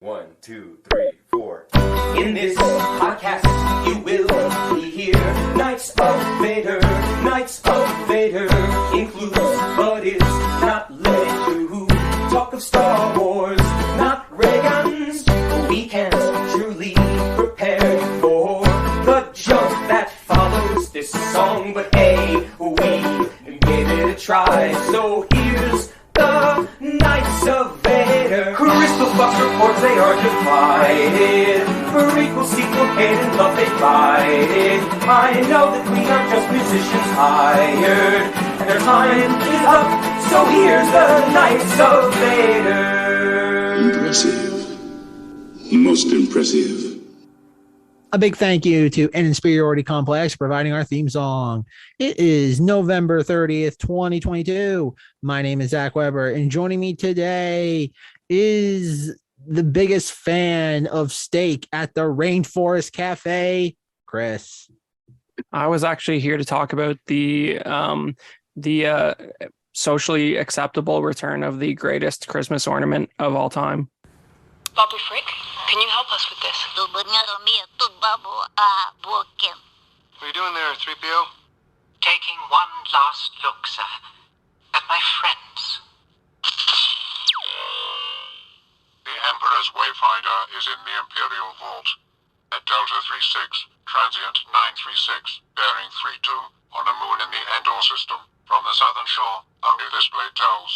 1, 2, 3, 4. In this podcast, you will hear Knights of Vader. Knights of Vader includes, but is not limited to, talk of Star Wars, not ray guns. We can't truly prepare you for the jump that follows this song, but hey, we gave it a try. So here's the Knights of Vader. Crystal Fox reports they are divided. Prequel, sequel, hate and love they fight. I know that we are just musicians hired, and their time is up, so here's the Knights of Vader. Impressive. Most impressive. A big thank you to An Insperiority Complex for providing our theme song. It is November 30th, 2022. My name is Zack Weber, and joining me today is the biggest fan of steak at the Rainforest Cafe, Chris. I was actually here to talk about the socially acceptable return of the greatest Christmas ornament of all time. Babu Frick, can you help us with this? What are you doing there, 3PO? Taking one last look, sir, at my friends. The Emperor's Wayfinder is in the Imperial Vault at Delta 36, transient 936, bearing 32, on a moon in the Endor system. From the southern shore, only this blade tells.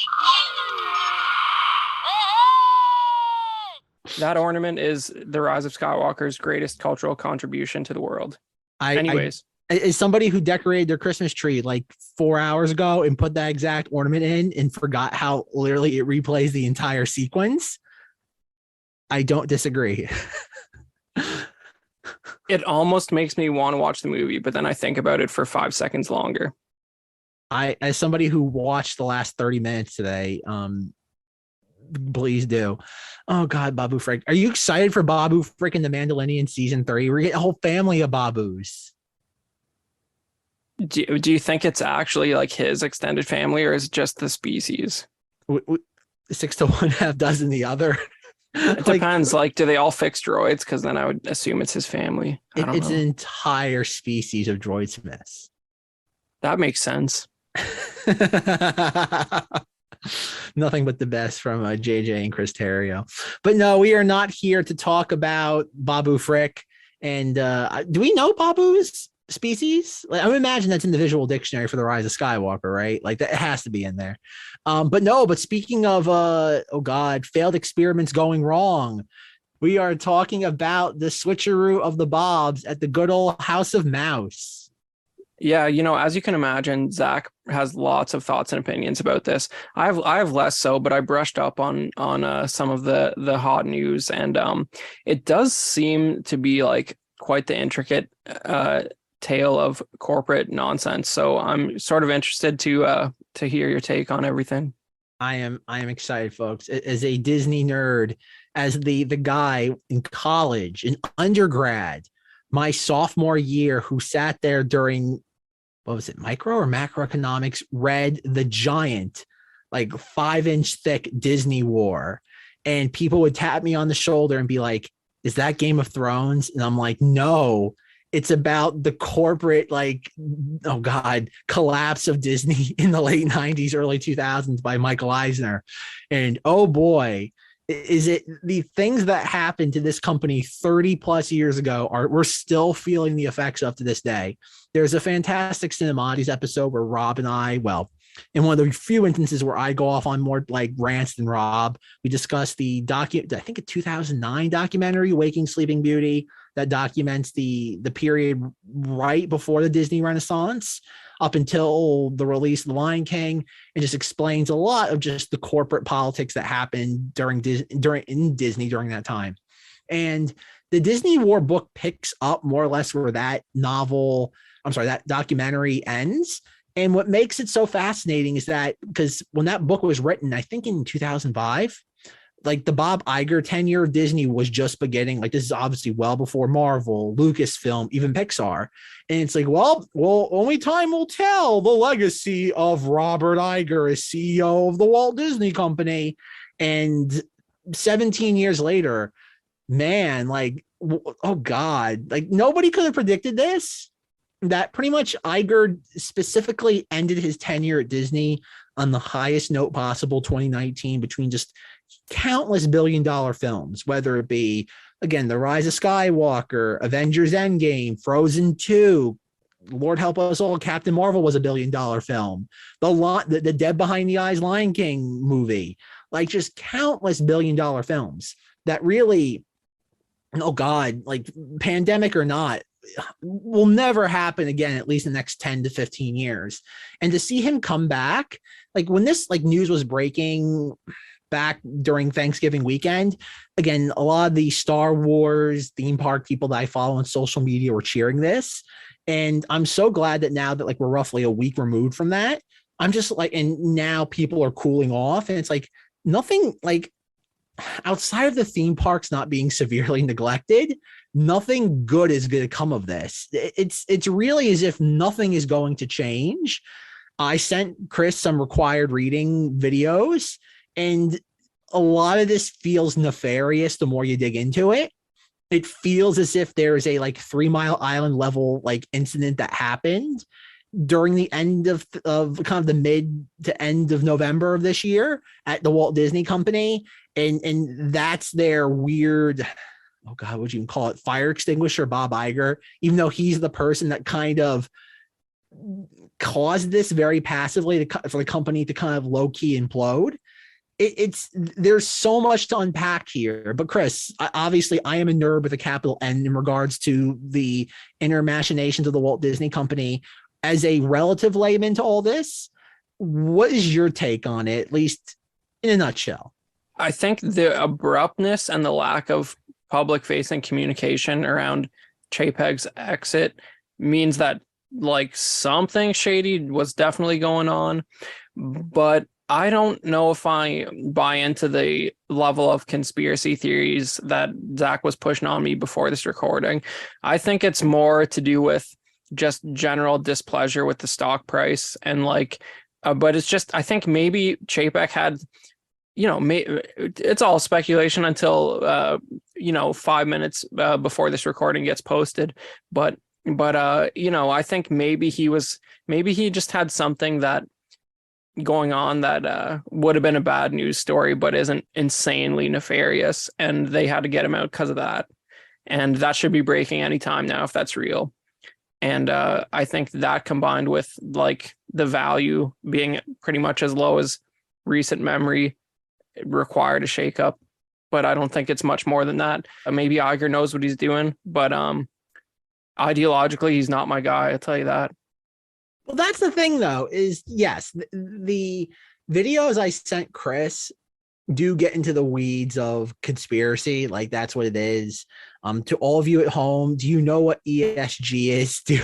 That ornament is the Rise of Skywalker's greatest cultural contribution to the world. As somebody who decorated their Christmas tree like 4 hours ago and put that exact ornament in and forgot how literally it replays the entire sequence, I don't disagree. It almost makes me want to watch the movie, but then I think about it for 5 seconds longer. As somebody who watched the last 30 minutes today, please do. Oh God, Babu Frick. Are you excited for Babu Frick and the Mandalorian season 3? We're getting a whole family of Babus. Do you think it's actually like his extended family, or is it just the species? 6 to 1, half dozen the other. It depends. Like, do they all fix droids? Because then I would assume it's his family. It's an entire species of droid smiths. That makes sense. Nothing but the best from JJ and Chris Terrio. But no, we are not here to talk about Babu Frick. And do we know Babu's species? Like, I would imagine that's in the visual dictionary for the Rise of Skywalker, right? Like that has to be in there. But speaking of failed experiments going wrong, we are talking about the switcheroo of the Bobs at the good old House of Mouse. Yeah, as you can imagine, Zack has lots of thoughts and opinions about this. I have less so, but I brushed up on some of the hot news, and it does seem to be like quite the intricate tale of corporate nonsense. So I'm sort of interested to hear your take on everything. I am excited, folks. As a Disney nerd, as the guy in college, in undergrad, my sophomore year, who sat there during, what was it, micro or macroeconomics, read the giant, like 5-inch thick Disney War, and people would tap me on the shoulder and be like, is that Game of Thrones? And I'm like, no, it's about the corporate, collapse of Disney in the late 90s, early 2000s by Michael Eisner. And oh boy, is it the things that happened to this company 30 plus years ago we're still feeling the effects of to this day. There's a fantastic Cinemati's episode where Rob and I, in one of the few instances where I go off on more like rants than Rob, we discussed the I think a 2009 documentary, Waking Sleeping Beauty, that documents the period right before the Disney Renaissance up until the release of The Lion King, and just explains a lot of just the corporate politics that happened during Disney during that time. And the Disney War book picks up more or less where that documentary ends. And what makes it so fascinating is that, because when that book was written, I think in 2005, like the Bob Iger tenure of Disney was just beginning. Like this is obviously well before Marvel, Lucasfilm, even Pixar. And it's like, well, only time will tell the legacy of Robert Iger as CEO of the Walt Disney Company. And 17 years later, man, like, oh God, like nobody could have predicted this. That pretty much Iger specifically ended his tenure at Disney on the highest note possible, 2019, between just countless billion-dollar films, whether it be, again, The Rise of Skywalker, Avengers Endgame, Frozen 2, Lord help us all, Captain Marvel was a billion-dollar film. The Dead Behind the Eyes Lion King movie, like just countless billion-dollar films that really, oh God, like pandemic or not, will never happen again, at least in the next 10 to 15 years. And to see him come back, like when this like news was breaking back during Thanksgiving weekend, again, a lot of the Star Wars theme park people that I follow on social media were cheering this. And I'm so glad that now that like we're roughly a week removed from that, I'm just like, and now people are cooling off, and it's like nothing, like outside of the theme parks not being severely neglected, nothing good is going to come of this. It's really as if nothing is going to change. I sent Chris some required reading videos, and a lot of this feels nefarious the more you dig into it. It feels as if there is a like 3 Mile Island level like incident that happened during the end of kind of the mid to end of November of this year at the Walt Disney Company. And that's their weird, oh God, what would you even call it? Fire extinguisher, Bob Iger, even though he's the person that kind of caused this very passively for the company to kind of low key implode. There's so much to unpack here. But Chris, obviously I am a nerd with a capital N in regards to the inner machinations of the Walt Disney Company. As a relative layman to all this, what is your take on it, at least in a nutshell? I think the abruptness and the lack of public-facing communication around Chapek's exit means that like something shady was definitely going on, but I don't know if I buy into the level of conspiracy theories that Zach was pushing on me before this recording. I think it's more to do with just general displeasure with the stock price and like, but it's just, I think maybe Chapek had, it's all speculation until, 5 minutes before this recording gets posted. But I think maybe he just had something that going on that would have been a bad news story, but isn't insanely nefarious. And they had to get him out because of that. And that should be breaking anytime now if that's real. And I think that combined with like the value being pretty much as low as recent memory required a shakeup. But I don't think it's much more than that. Maybe Iger knows what he's doing, but ideologically, he's not my guy. I'll tell you that. Well, that's the thing, though, is yes, the videos I sent Chris do get into the weeds of conspiracy. Like that's what it is. To all of you at home, do you know what ESG is? Do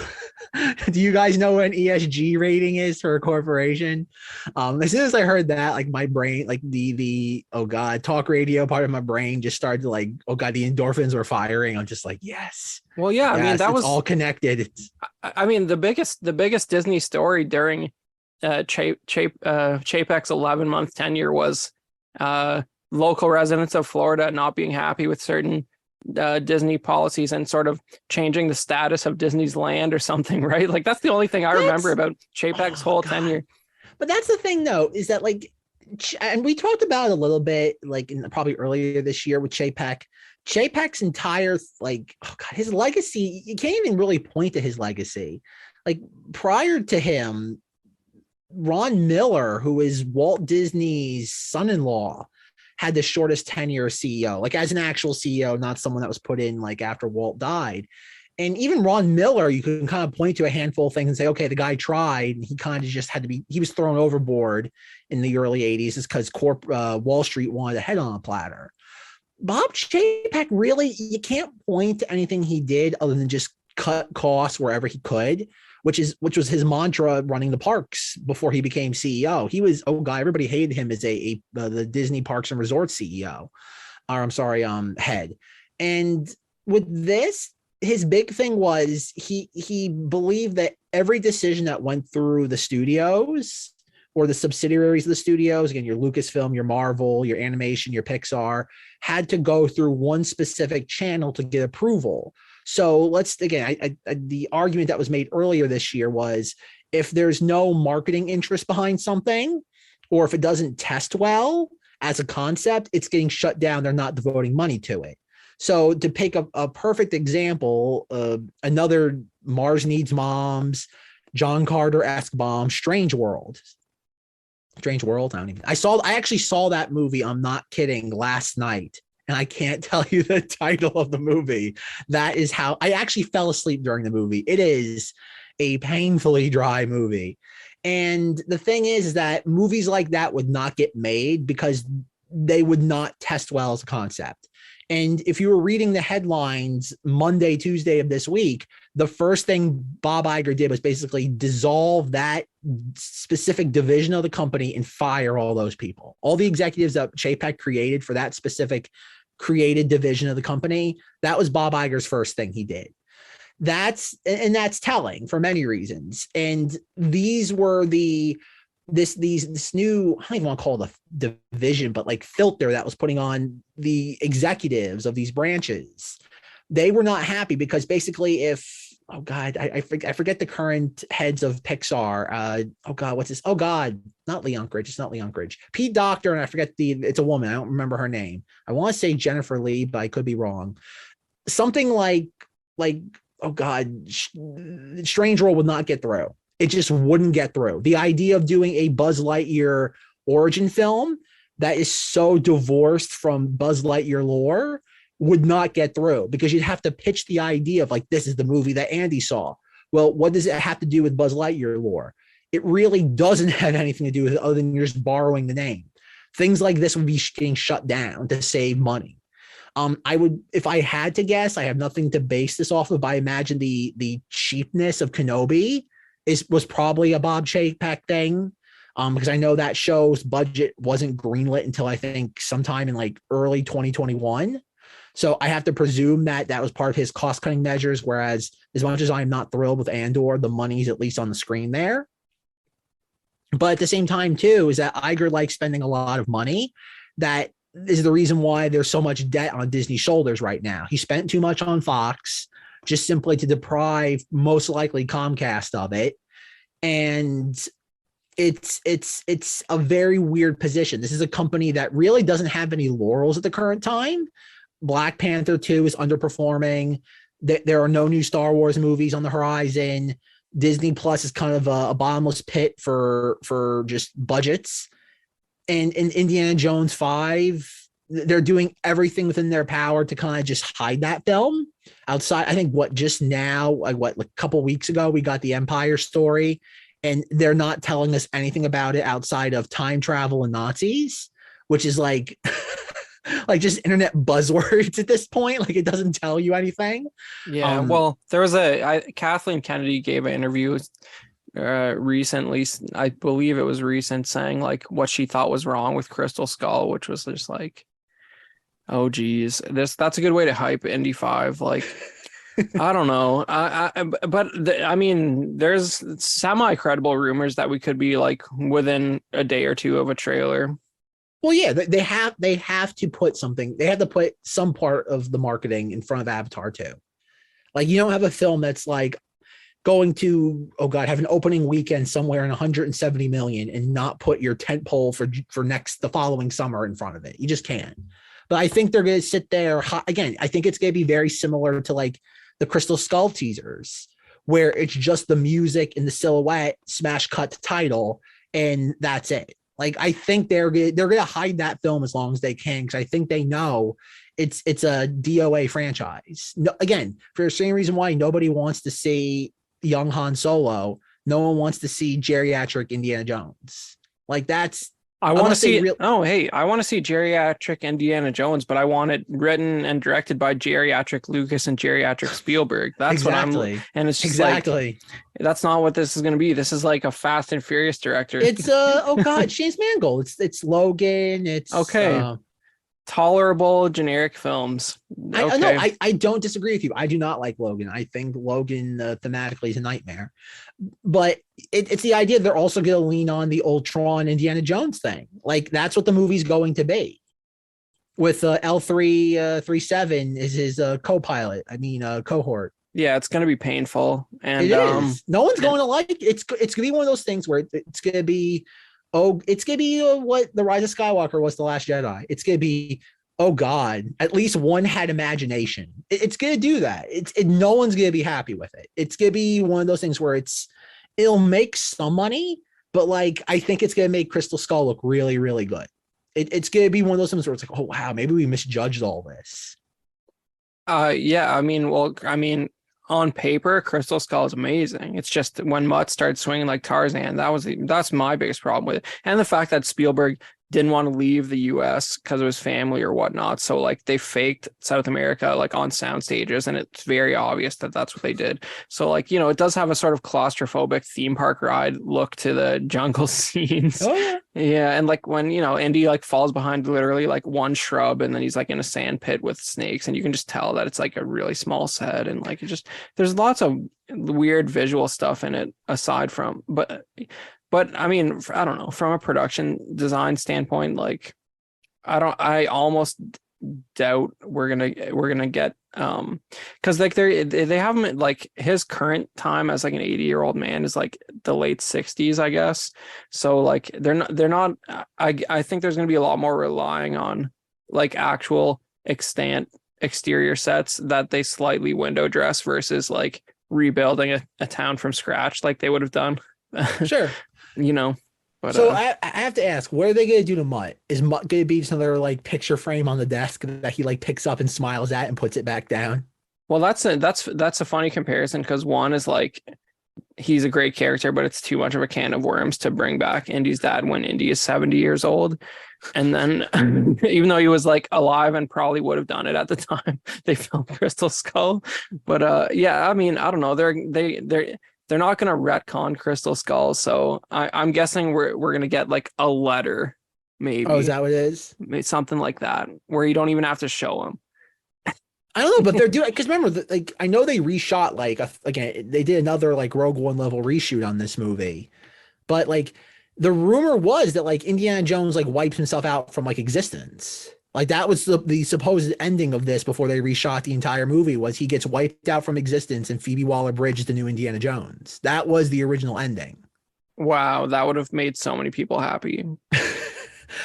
you guys know what an ESG rating is for a corporation? As soon as I heard that, like my brain, like the oh God, talk radio part of my brain just started to like, oh God, the endorphins were firing. I'm just like, yes. Well, yeah, yes, I mean, that was all connected. I mean, the biggest Disney story during Chapek's 11-month tenure was local residents of Florida not being happy with certain Disney policies and sort of changing the status of Disney's land or something, right? Like that's the only thing I remember about Chapek's whole tenure. But that's the thing, though, is that like, and we talked about it a little bit, like probably earlier this year with Chapek. Chapek's entire like, oh God, his legacy, you can't even really point to his legacy. Like prior to him, Ron Miller, who is Walt Disney's son-in-law, had the shortest tenure CEO, like as an actual CEO, not someone that was put in like after Walt died. And even Ron Miller, you can kind of point to a handful of things and say, okay, the guy tried, and he kind of just had to be, he was thrown overboard in the early 80s is because Wall Street wanted a head on a platter. Bob Chapek, really, you can't point to anything he did other than just cut costs wherever he could, which was his mantra running the parks before he became CEO. He was, oh God, everybody hated him as the Disney Parks and Resorts CEO, or I'm sorry, head. And with this, his big thing was he believed that every decision that went through the studios or the subsidiaries of the studios, again, your Lucasfilm, your Marvel, your animation, your Pixar, had to go through one specific channel to get approval. So the argument that was made earlier this year was, if there's no marketing interest behind something, or if it doesn't test well as a concept, it's getting shut down. They're not devoting money to it. So to pick a perfect example, another Mars Needs Moms, John Carter-esque bomb, Strange World. I actually saw that movie, I'm not kidding, last night. And I can't tell you the title of the movie. That is how I actually fell asleep during the movie. It is a painfully dry movie. And the thing is that movies like that would not get made because they would not test well as a concept. And if you were reading the headlines Monday, Tuesday of this week, the first thing Bob Iger did was basically dissolve that specific division of the company and fire all those people. All the executives that Chapek created for that specific created division of the company, that was Bob Iger's first thing he did. That's telling for many reasons. And these were this new, I don't even want to call it a division, but like filter that was putting on the executives of these branches. They were not happy because basically I forget the current heads of Pixar. What's this? Not Lee Unkrich. It's not Lee Unkrich. Pete Docter, and I forget it's a woman. I don't remember her name. I want to say Jennifer Lee, but I could be wrong. Something like Strange World would not get through. It just wouldn't get through. The idea of doing a Buzz Lightyear origin film that is so divorced from Buzz Lightyear lore would not get through, because you'd have to pitch the idea of like, this is the movie that Andy saw. Well, what does it have to do with Buzz Lightyear lore? It really doesn't have anything to do with it other than you're just borrowing the name. Things like this would be getting shut down to save money. I would, if I had to guess, I have nothing to base this off of, but I imagine the cheapness of Kenobi was probably a Bob Chapek thing, because I know that show's budget wasn't greenlit until I think sometime in like early 2021. So I have to presume that was part of his cost-cutting measures, whereas as much as I'm not thrilled with Andor, the money's at least on the screen there. But at the same time, too, is that Iger likes spending a lot of money. That is the reason why there's so much debt on Disney's shoulders right now. He spent too much on Fox just simply to deprive most likely Comcast of it. And it's a very weird position. This is a company that really doesn't have any laurels at the current time. Black Panther 2 is underperforming. There are no new Star Wars movies on the horizon. Disney Plus is kind of a bottomless pit for just budgets. And in Indiana Jones 5, they're doing everything within their power to kind of just hide that film. Outside, I think just now, a couple weeks ago, we got the Empire story, and they're not telling us anything about it outside of time travel and Nazis, which is like like just internet buzzwords at this point. Like, it doesn't tell you anything. Yeah. Well, there was Kathleen Kennedy gave an interview recently, I believe it was recent, saying like what she thought was wrong with Crystal Skull, which was just like, oh geez, that's a good way to hype Indy 5. Like, I don't know. I mean, there's semi-credible rumors that we could be like within a day or two of a trailer. Well, yeah, they have to put something. They have to put some part of the marketing in front of Avatar too. Like, you don't have a film that's like going to, have an opening weekend somewhere in 170 million and not put your tent pole for the following summer in front of it. You just can't. But I think they're going to sit there again. I think it's going to be very similar to like the Crystal Skull teasers, where it's just the music and the silhouette, smash cut to title, and that's it. Like, I think they're going to hide that film as long as they can, because I think they know it's a DOA franchise. No, again, for the same reason why nobody wants to see young Han Solo, no one wants to see geriatric Indiana Jones. Like, that's I want to see. I want to see geriatric Indiana Jones, but I want it written and directed by geriatric Lucas and geriatric Spielberg. That's exactly what I'm. And it's just exactly. Like, that's not what this is going to be. This is like a Fast and Furious director. It's James Mangold. It's Logan. It's okay. tolerable generic films. I know. I don't disagree with you. I do not like Logan. I think Logan thematically is a nightmare. But it's the idea they're also going to lean on the Ultron Indiana Jones thing. Like that's what the movie's going to be. With L337 is his co-pilot. I mean, cohort. Yeah, it's going to be painful, and it is. No one's going to like it. It's going to be one of those things where it's going to be, what the Rise of Skywalker was, The Last Jedi. It's going to be, oh God, at least one had imagination. It's going to do that. No one's going to be happy with it. It's going to be one of those things where it'll make some money, but like I think it's going to make Crystal Skull look really, really good. It's going to be one of those things where it's like, oh wow, maybe we misjudged all this. Yeah, I mean, on paper, Crystal Skull is amazing. It's just when Mutt started swinging like Tarzan, that's my biggest problem with it. And the fact that Spielberg didn't want to leave the US because of his family or whatnot. So like they faked South America like on sound stages, and it's very obvious that that's what they did. So like, you know, it does have a sort of claustrophobic theme park ride look to the jungle scenes. Oh yeah. Yeah, and like when, you know, Indy like falls behind literally like one shrub, and then he's like in a sand pit with snakes, and you can just tell that it's like a really small set, and like there's lots of weird visual stuff in it aside from, but I mean, I don't know, from a production design standpoint, like I almost doubt we're gonna get because like they have him like his current time as like an 80-year-old man is like the late 60s, I guess. So like they're not I think there's gonna be a lot more relying on like actual extant exterior sets that they slightly window dress versus like rebuilding a town from scratch like they would have done. Sure. You know, but so I have to ask, what are they going to do to Mutt? Is Mutt going to be just another like picture frame on the desk that he like picks up and smiles at and puts it back down? Well, that's a funny comparison, because one is like he's a great character, but it's too much of a can of worms to bring back Indy's dad when Indy is 70 years old. And then even though he was like alive and probably would have done it at the time they filmed Crystal Skull. But yeah, I mean, I don't know. They're not going to retcon Crystal Skull, so I'm guessing we're going to get like a letter, maybe. Oh, is that what it is? Maybe something like that, where you don't even have to show him. I don't know, but they're doing, because remember, like I know they reshot like again, they did another like Rogue One level reshoot on this movie, but like the rumor was that like Indiana Jones like wipes himself out from like existence. Like that was the supposed ending of this before they reshot the entire movie, was he gets wiped out from existence and Phoebe Waller-Bridge is the new Indiana Jones. That was the original ending. Wow, that would have made so many people happy.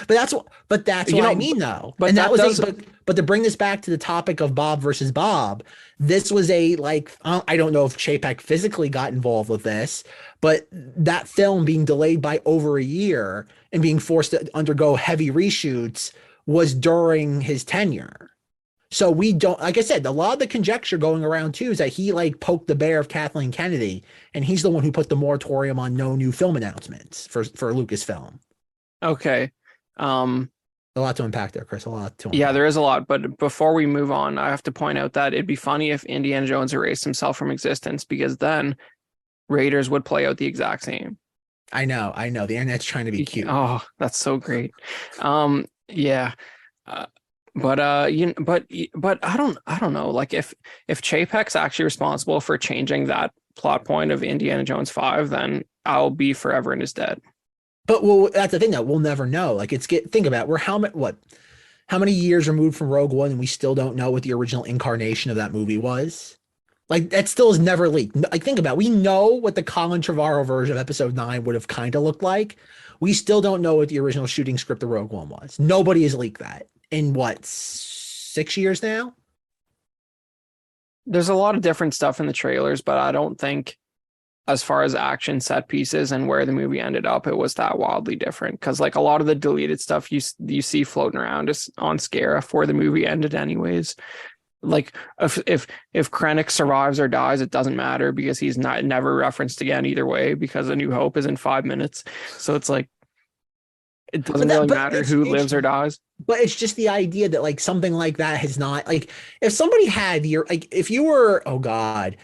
But that's what I mean though. But and that was but to bring this back to the topic of Bob versus Bob, this was a like I don't know if Chapek physically got involved with this, but that film being delayed by over a year and being forced to undergo heavy reshoots was during his tenure. So we don't, like I said, a lot of the conjecture going around too is that he like poked the bear of Kathleen Kennedy, and he's the one who put the moratorium on no new film announcements for Lucasfilm. Okay. A lot to unpack there, Chris. Yeah, there is a lot. But before we move on, I have to point out that it'd be funny if Indiana Jones erased himself from existence, because then Raiders would play out the exact same. I know. The internet's trying to be cute. Oh, that's so great. Yeah. But I don't know. Like if Chapek's actually responsible for changing that plot point of Indiana Jones 5, then I'll be forever in his debt. But well, that's the thing that we'll never know. Like think about it, we're how many years removed from Rogue One, and we still don't know what the original incarnation of that movie was. Like that still is never leaked. Like think about it, we know what the Colin Trevorrow version of Episode 9 would have kind of looked like. We still don't know what the original shooting script of Rogue One was. Nobody has leaked that in 6 years now. There's a lot of different stuff in the trailers, but I don't think, as far as action set pieces and where the movie ended up, it was that wildly different. Because like a lot of the deleted stuff you see floating around is on Scarif where the movie ended anyways. Like if Krennic survives or dies, it doesn't matter, because he's never referenced again either way, because A New Hope is in 5 minutes. So it's like it doesn't really matter who lives or dies. But it's just the idea that like something like that has not, like if somebody had your, like if you were, oh God,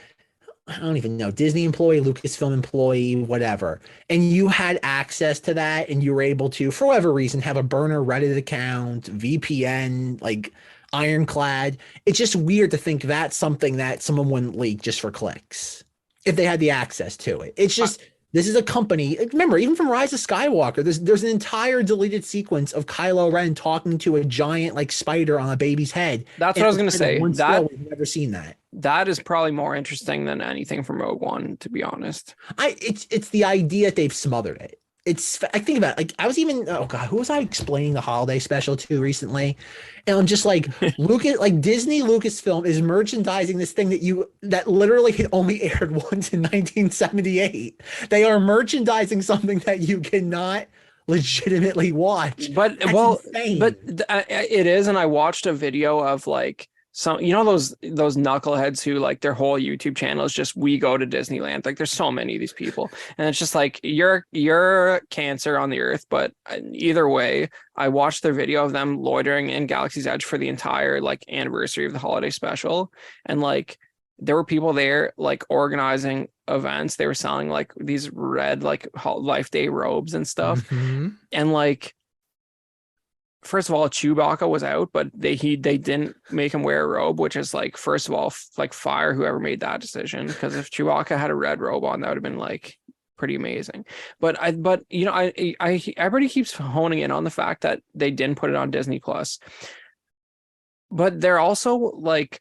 I don't even know, Disney employee, Lucasfilm employee, whatever, and you had access to that and you were able to, for whatever reason, have a burner Reddit account, VPN, like ironclad. It's just weird to think that's something that someone wouldn't leak just for clicks if they had the access to it. It's just, this is a company. Remember, even from Rise of Skywalker, there's an entire deleted sequence of Kylo Ren talking to a giant like spider on a baby's head. That's what I was going to say. We've never seen that. That is probably more interesting than anything from Rogue One, to be honest. It's the idea that they've smothered it. I think about it, like I was even, oh God, who was I explaining the holiday special to recently? And I'm just like, Disney Lucasfilm is merchandising this thing that literally had only aired once in 1978. They are merchandising something that you cannot legitimately watch. But it is, and I watched a video of like some, those knuckleheads who like their whole YouTube channel is just we go to Disneyland. Like there's so many of these people, and it's just like you're cancer on the earth. But either way, I watched their video of them loitering in Galaxy's Edge for the entire like anniversary of the holiday special, and like there were people there like organizing events. They were selling like these red like Life Day robes and stuff, and like. First of all, Chewbacca was out, but they didn't make him wear a robe, which is like, first of all, like fire whoever made that decision. Because if Chewbacca had a red robe on, that would have been like pretty amazing. But everybody keeps honing in on the fact that they didn't put it on Disney Plus. But they're also like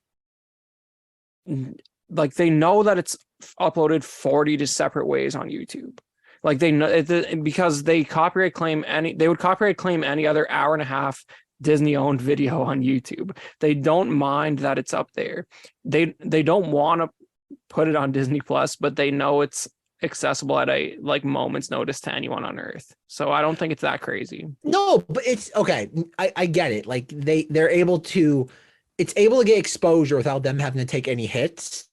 they know that it's uploaded 40 separate ways on YouTube. Like they know because they would copyright claim any other hour and a half Disney owned video on YouTube. They don't mind that it's up there. They don't want to put it on Disney Plus, but they know it's accessible at a like moment's notice to anyone on earth. So I don't think it's that crazy. No, but it's okay. I get it. Like they're able to, it's able to get exposure without them having to take any hits.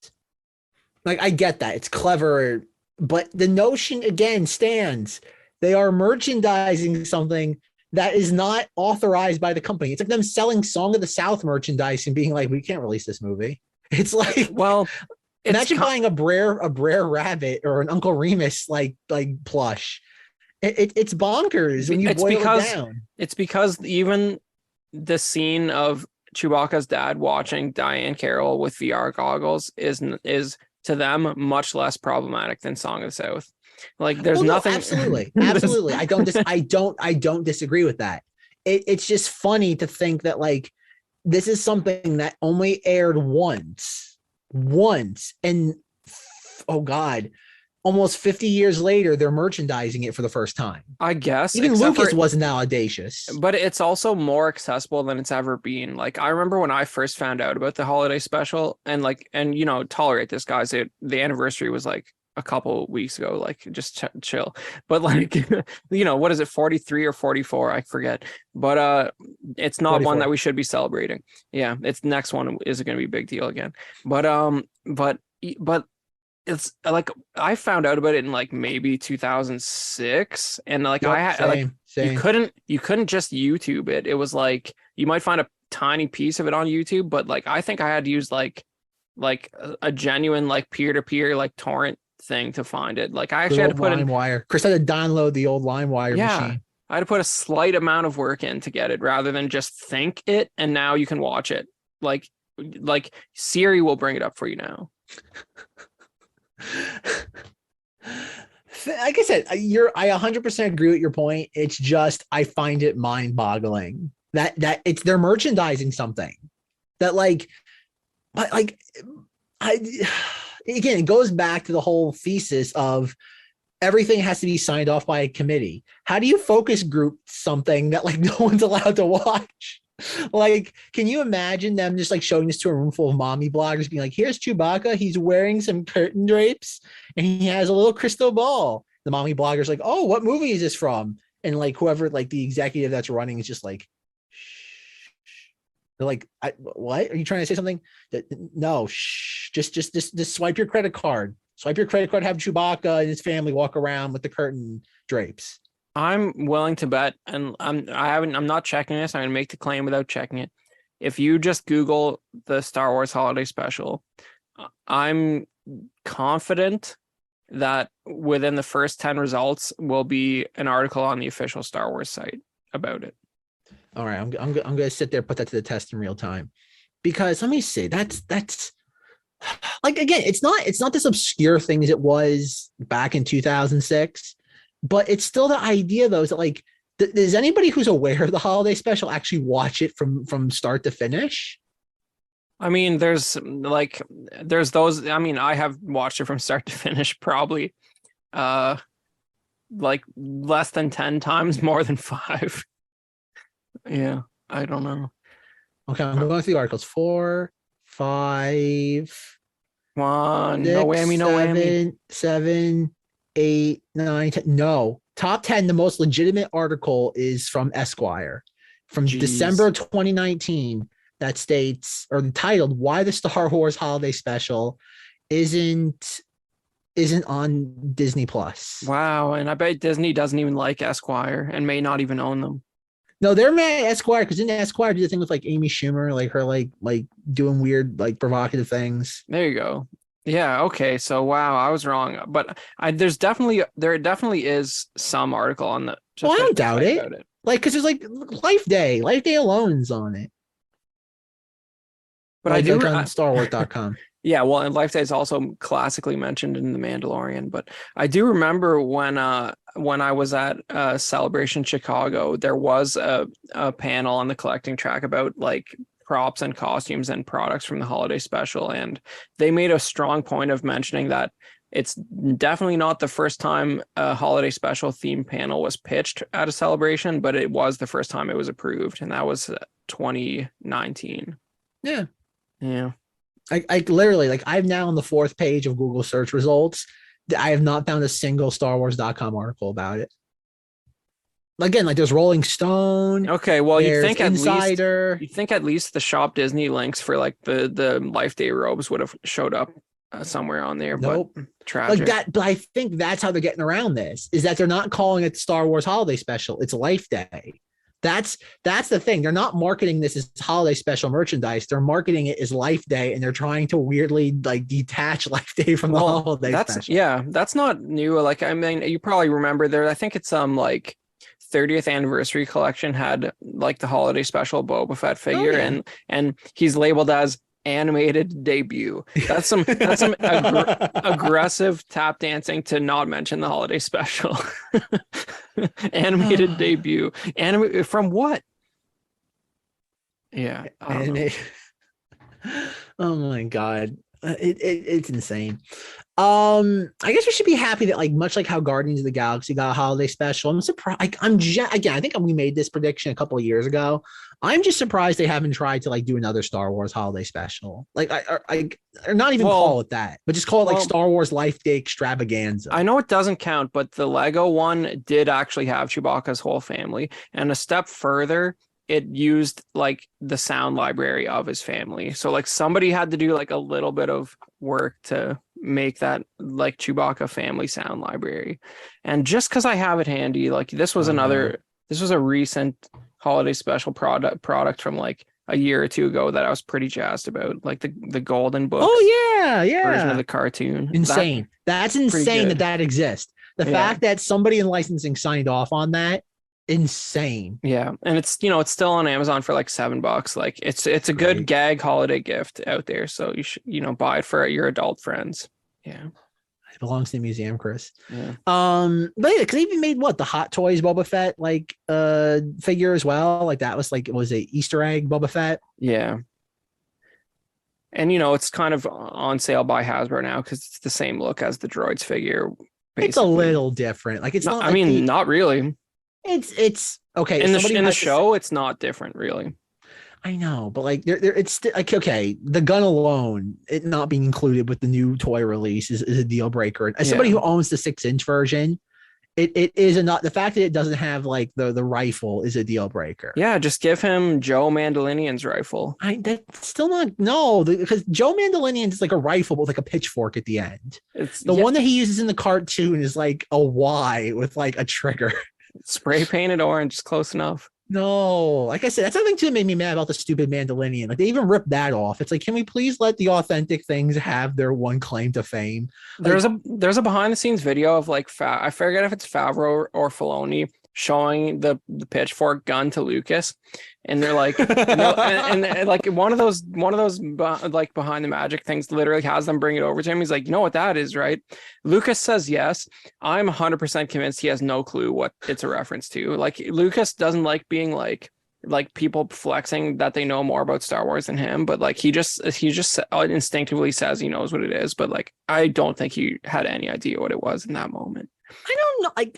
Like I get that. It's clever. But the notion again stands. They are merchandising something that is not authorized by the company. It's like them selling Song of the South merchandise and being like, we can't release this movie. It's like, well, imagine buying a Brer Rabbit or an Uncle Remus like plush. It's bonkers when you boil it down. It's because even the scene of Chewbacca's dad watching Diane Carroll with VR goggles is to them much less problematic than Song of the South. Like there's nothing. Absolutely. I don't disagree with that. It's just funny to think that like this is something that only aired once and oh God, almost 50 years later, they're merchandising it for the first time. I guess even Lucas wasn't that audacious, but it's also more accessible than it's ever been. Like I remember when I first found out about the holiday special, and tolerate this, guys. The anniversary was like a couple weeks ago. Like just chill. But like what is it, 43 or 44? I forget. But it's not 44. One that we should be celebrating. Yeah, it's next one is going to be a big deal again. But it's like I found out about it in like maybe 2006, and like I had same. You couldn't just YouTube it. It was like you might find a tiny piece of it on YouTube, but like I think I had to use like a genuine like peer-to-peer like torrent thing to find it. Like I actually had to put in LimeWire. Chris had to download the old LimeWire machine. I had to put a slight amount of work in to get it, rather than just think it and now you can watch it. Like Siri will bring it up for you now. Like I said, I 100% agree with your point. It's just I find it mind-boggling that they're merchandising something that again, it goes back to the whole thesis of everything has to be signed off by a committee. How do you focus group something that like no one's allowed to watch? Like, can you imagine them just like showing this to a room full of mommy bloggers being like, here's Chewbacca, he's wearing some curtain drapes and he has a little crystal ball. The mommy blogger's like, oh, what movie is this from? And like whoever, like the executive that's running is just like, shh. They're like, what? Are you trying to say something? No, shh. Just swipe your credit card. Swipe your credit card, have Chewbacca and his family walk around with the curtain drapes. I'm willing to bet, and I'm not checking this. I'm going to make the claim without checking it. If you just Google the Star Wars holiday special, I'm confident that within the first 10 results will be an article on the official Star Wars site about it. All right, I'm gonna sit there, put that to the test in real time, because let me see. That's like, again, it's not this obscure thing as it was back in 2006, but it's still the idea though is that like, does anybody who's aware of the holiday special actually watch it from start to finish? I mean, there's those. I mean, I have watched it from start to finish probably like less than 10 times, more than 5. Yeah, I don't know. Okay, I'm going through the articles. 4, 5, Come on, 6, no whammy, no whammy. 7, 8, 9, 10. No, top 10. The most legitimate article is from Esquire from December 2019 that states, or titled, "Why the Star Wars Holiday Special isn't on Disney Plus." Wow, and I bet Disney doesn't even like Esquire and may not even own them. No, they're mad at Esquire because didn't Esquire do the thing with like Amy Schumer, like her like doing weird like provocative things? There you go. Yeah, okay. So wow, I was wrong. But there definitely is some article on the I don't doubt it. Like, because there's like Life Day alone is on it. But I do on StarWars.com. Yeah, well, and Life Day is also classically mentioned in The Mandalorian. But I do remember when I was at Celebration Chicago, there was a panel on the collecting track about like props and costumes and products from the holiday special, and they made a strong point of mentioning that it's definitely not the first time a holiday special theme panel was pitched at a celebration, but it was the first time it was approved, and that was 2019. Yeah. Yeah. I literally, like, I'm now on the 4th page of Google search results. I have not found a single StarWars.com article about it. Again, like there's Rolling Stone. Okay, well, you think Insider. At least the Shop Disney links for like the Life Day robes would have showed up somewhere on there. Nope. But tragic. Like that, but I think that's how they're getting around this, is that they're not calling it Star Wars Holiday Special. It's Life Day. That's the thing. They're not marketing this as holiday special merchandise. They're marketing it as Life Day, and they're trying to weirdly like detach Life Day from the holiday special. Yeah, that's not new. Like, I mean, you probably remember there. I think it's like 30th anniversary collection had like the holiday special Boba Fett figure, and he's labeled as animated debut. That's some aggressive tap dancing to not mention the holiday special. Animated debut. From what? Yeah. Oh my god. It's insane. I guess we should be happy that, like, much like how Guardians of the Galaxy got a holiday special, I'm surprised. Again, I think we made this prediction a couple of years ago. I'm just surprised they haven't tried to like do another Star Wars holiday special. Like, or not even call it that, but just call it like Star Wars Life Day Extravaganza. I know it doesn't count, but the Lego one did actually have Chewbacca's whole family, and a step further, it used like the sound library of his family. So like somebody had to do like a little bit of work to make that like Chewbacca family sound library. And just because I have it handy, like this was this was a recent holiday special product from like a year or two ago that I was pretty jazzed about, like the Golden Books. Oh yeah, version of the cartoon. Insane. That's insane that exists. The fact that somebody in licensing signed off on that. Insane. Yeah, and it's still on Amazon for like $7. Like it's a good gag holiday gift out there, so you should buy it for your adult friends. Yeah, it belongs to the museum, Chris. Yeah. But yeah, because they even made the Hot Toys Boba Fett like figure as well. Like that was like, it was a Easter egg Boba Fett. Yeah. And it's kind of on sale by Hasbro now because it's the same look as the Droids figure. Basically. It's a little different. Like it's not. I mean, not really. It's okay. In the show, it's not different, really. I know, but like it's like, okay, the gun alone, it not being included with the new toy release is a deal breaker. As somebody who owns the 6-inch version, it is not the fact that it doesn't have like the rifle is a deal breaker. Yeah, just give him Joe Mandalorian's rifle. That's still not because Joe Mandalorian is like a rifle with like a pitchfork at the end. It's the one that he uses in the cartoon is like a Y with like a trigger. Spray painted orange is close enough. No, like I said, that's something too that made me mad about the stupid Mandalorian. Like they even ripped that off. It's like, can we please let the authentic things have their one claim to fame? Like, There's a behind the scenes video of like I forget if it's Favreau or Filoni showing the pitchfork gun to Lucas, and they're like, no, and like one of those like behind the magic things literally has them bring it over to him. He's like, you know what that is, right? Lucas says yes. I'm 100% convinced he has no clue what it's a reference to. Like Lucas doesn't like being like people flexing that they know more about Star Wars than him, but like he just instinctively says he knows what it is, but like I don't think he had any idea what it was in that moment. I don't know,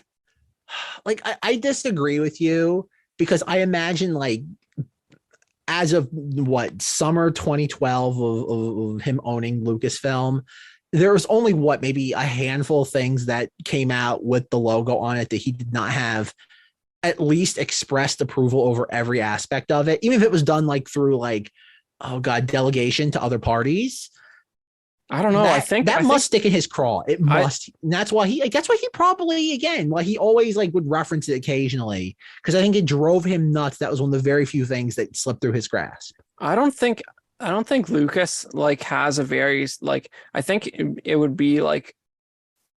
I disagree with you, because I imagine like as of what summer 2012 of him owning Lucasfilm, there was only maybe a handful of things that came out with the logo on it that he did not have at least expressed approval over every aspect of it, even if it was done like through like, oh god, delegation to other parties. I don't know. I think must stick in his craw. It must. And that's why he probably, again, why he always like would reference it occasionally, because I think it drove him nuts. That was one of the very few things that slipped through his grasp. I don't think Lucas like has a very like, I think it would be like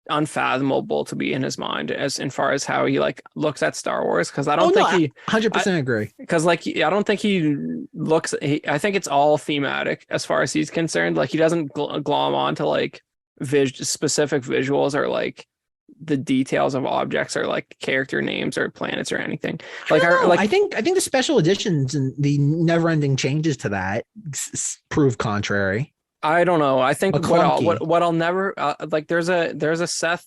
unfathomable to be in his mind as far as how he like looks at Star Wars, because I don't think he 100% agree, because like I don't think he looks I think it's all thematic as far as he's concerned. Like he doesn't glom on to like specific visuals or like the details of objects or like character names or planets or anything. Like I think the special editions and the never-ending changes to that prove contrary. I don't know. I think what I'll never like. There's a Seth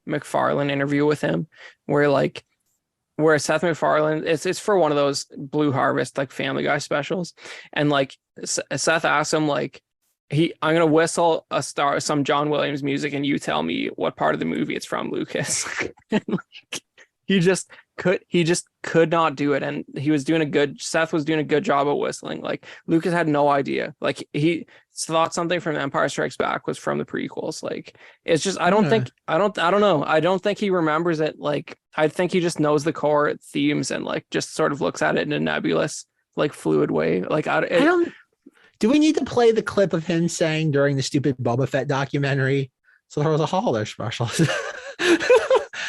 MacFarlane interview with him where Seth MacFarlane it's for one of those Blue Harvest like Family Guy specials, and like Seth asks him like I'm gonna whistle some John Williams music and you tell me what part of the movie it's from, Lucas. And, like, he just could not do it, and Seth was doing a good job of whistling. Like Lucas had no idea. Like he thought something from Empire Strikes Back was from the prequels. Like it's just I don't know. I don't think he remembers it. Like I think he just knows the core themes and like just sort of looks at it in a nebulous, like fluid way. Like I don't. Do we need to play the clip of him saying during the stupid Boba Fett documentary, so there was a holiday special?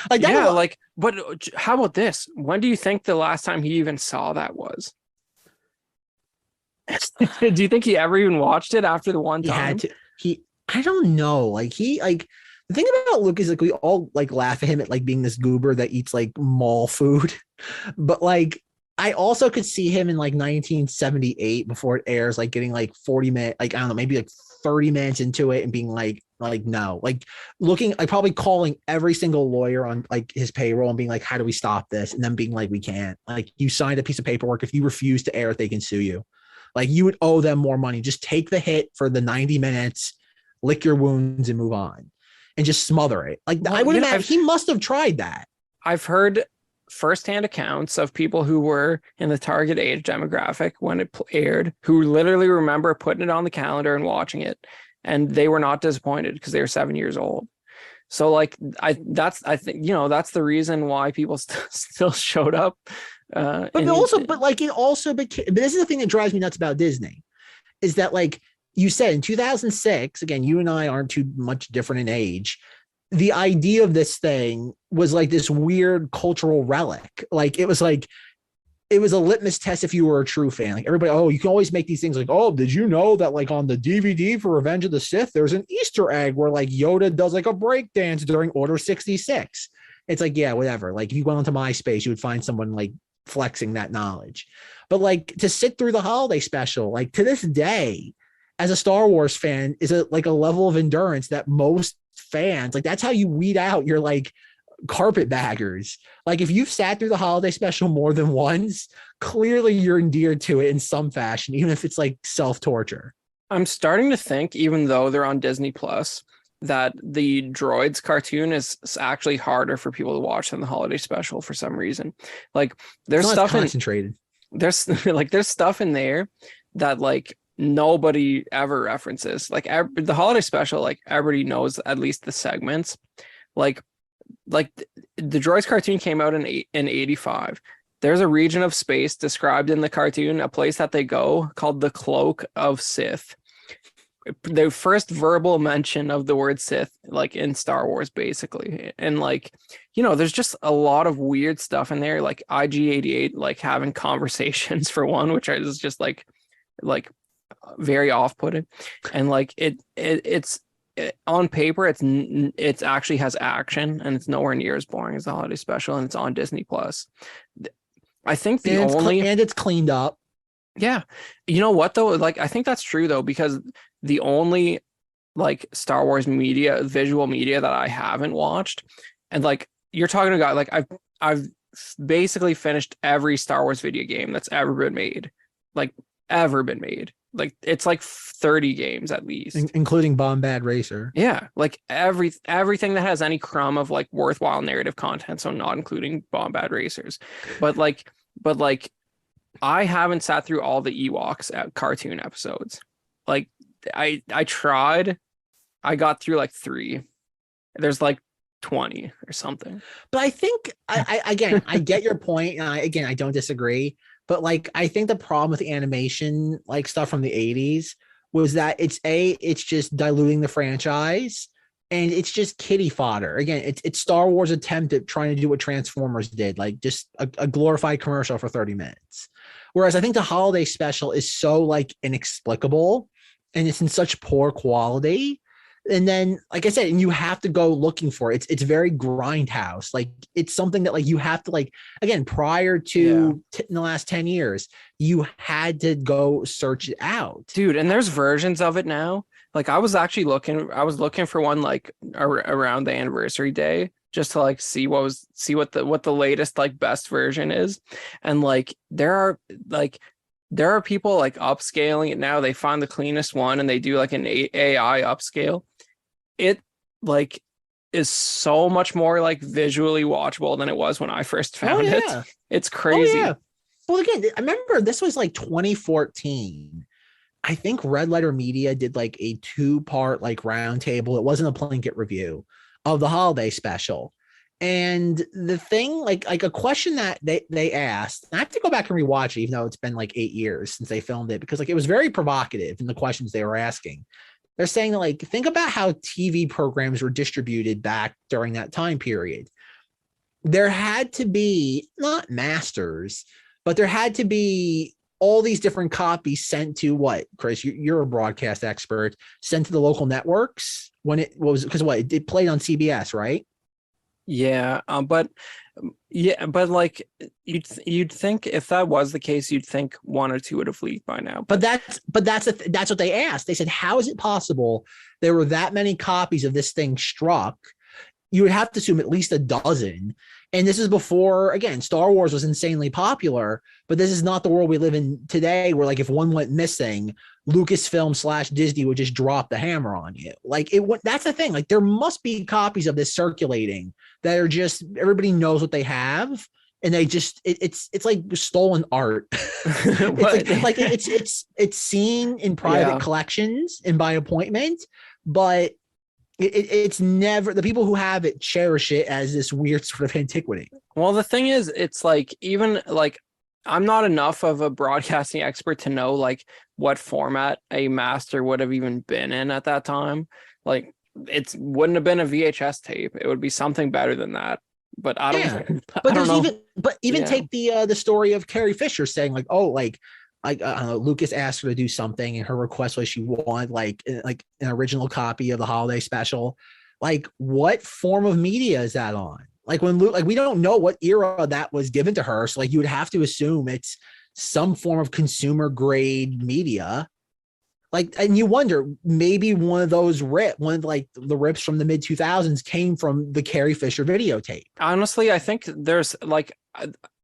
But how about this? When do you think the last time he even saw that was? Do you think he ever even watched it after the one time? I don't know. Like the thing about Luke is like we all like laugh at him at like being this goober that eats like mall food, but like I also could see him in like 1978 before it airs, like getting like 40 minutes, like I don't know, maybe like 30 minutes into it and being like no, like looking, like probably calling every single lawyer on like his payroll and being like, how do we stop this? And then being like, we can't. Like you signed a piece of paperwork. If you refuse to air it, they can sue you. Like you would owe them more money. Just take the hit for the 90 minutes, lick your wounds and move on, and just smother it. Like I would imagine he must have tried that. I've heard firsthand accounts of people who were in the target age demographic when it aired, who literally remember putting it on the calendar and watching it, and they were not disappointed because they were 7 years old. So like I think that's the reason why people still showed up. But this is the thing that drives me nuts about Disney, is that like you said in 2006, again, you and I aren't too much different in age. The idea of this thing was like this weird cultural relic. Like it was a litmus test if you were a true fan. Like everybody, oh, you can always make these things like, oh, did you know that like on the DVD for Revenge of the Sith, there's an Easter egg where like Yoda does like a break dance during Order 66. It's like, yeah, whatever. Like if you went onto MySpace, you would find someone like flexing that knowledge. But like to sit through the holiday special, like to this day, as a Star Wars fan, is a level of endurance that most fans, like that's how you weed out your like carpetbaggers. Like if you've sat through the holiday special more than once, clearly you're endeared to it in some fashion, even if it's like self-torture. I'm starting to think, even though they're on Disney Plus, that the Droids cartoon is actually harder for people to watch than the holiday special for some reason. Like there's stuff concentrated. There's stuff in there that like nobody ever references. Like the holiday special, like everybody knows at least the segments. Like the Droids cartoon came out in 85. There's a region of space described in the cartoon, a place that they go called the Cloak of Sith. The first verbal mention of the word Sith, like in Star Wars, basically. And like, there's just a lot of weird stuff in there, like IG-88, like having conversations for one, which is just like very off-putting. And like it's on paper, it's actually has action, and it's nowhere near as boring as the holiday special, and it's on Disney Plus. I think it's cleaned up. Yeah. You know what though? Like, I think that's true though, because the only like Star Wars media, visual media that I haven't watched, and like you're talking about, like I've basically finished every Star Wars video game that's ever been made. Like it's like 30 games at least, including Bombad Racer. Yeah, like everything that has any crumb of like worthwhile narrative content, so not including Bombad Racers. But like I haven't sat through all the Ewoks cartoon episodes. Like I tried. I got through like 3. There's like 20 or something. But I think I get your point, and I don't disagree. But like, I think the problem with the animation, like stuff from the 80s, was that it's just diluting the franchise, and it's just kiddie fodder. Again, it's Star Wars attempt at trying to do what Transformers did, like just a glorified commercial for 30 minutes. Whereas I think the holiday special is so like inexplicable, and it's in such poor quality. And then, like I said, and you have to go looking for it. It's very grindhouse. Like, it's something that like you have to, like, again, prior to in the last 10 years, you had to go search it out, dude. And there's versions of it now. Like, I was looking for one like around the anniversary day, just to like see what the latest like best version is. And like there are people like upscaling it now. They find the cleanest one and they do like an AI upscale. It like is so much more like visually watchable than it was when I first found it. It's crazy. Oh, yeah. Well, again, I remember this was like 2014. I think Red Letter Media did like a 2-part like roundtable. It wasn't a Plinkett review of the holiday special. And the thing, like a question that they asked, and I have to go back and rewatch it, even though it's been like 8 years since they filmed it, because like it was very provocative in the questions they were asking. They're saying that, like, think about how TV programs were distributed back during that time period. There had to be not masters, but there had to be all these different copies sent to what, Chris, you're a broadcast expert, sent to the local networks when it was, because what, it played on CBS, right? Yeah, but like you'd think if that was the case, you'd think 1 or 2 would have leaked by now. But that's what they asked. They said, how is it possible there were that many copies of this thing struck? You would have to assume at least a dozen. And this is before, again, Star Wars was insanely popular, but this is not the world we live in today, where like if one went missing, Lucasfilm / Disney would just drop the hammer on you. Like that's the thing. Like, there must be copies of this circulating that are just, everybody knows what they have, and they just it's like stolen art. It's seen in private collections and by appointment, but it's never, the people who have it cherish it as this weird sort of antiquity. Well, the thing is, it's like, even like, I'm not enough of a broadcasting expert to know like what format a master would have even been in at that time. Like, it wouldn't have been a VHS tape. It would be something better than that. But I don't. But I don't know. Take the story of Carrie Fisher saying like, oh, like I don't know, Lucas asked her to do something, and her request was she wanted like an original copy of the holiday special. Like, what form of media is that on? Like, when Luke, like, we don't know what era that was given to her, so like you would have to assume it's some form of consumer grade media. Like, and you wonder, maybe one of the rips from the mid 2000s came from the Carrie Fisher videotape. Honestly, I think there's like,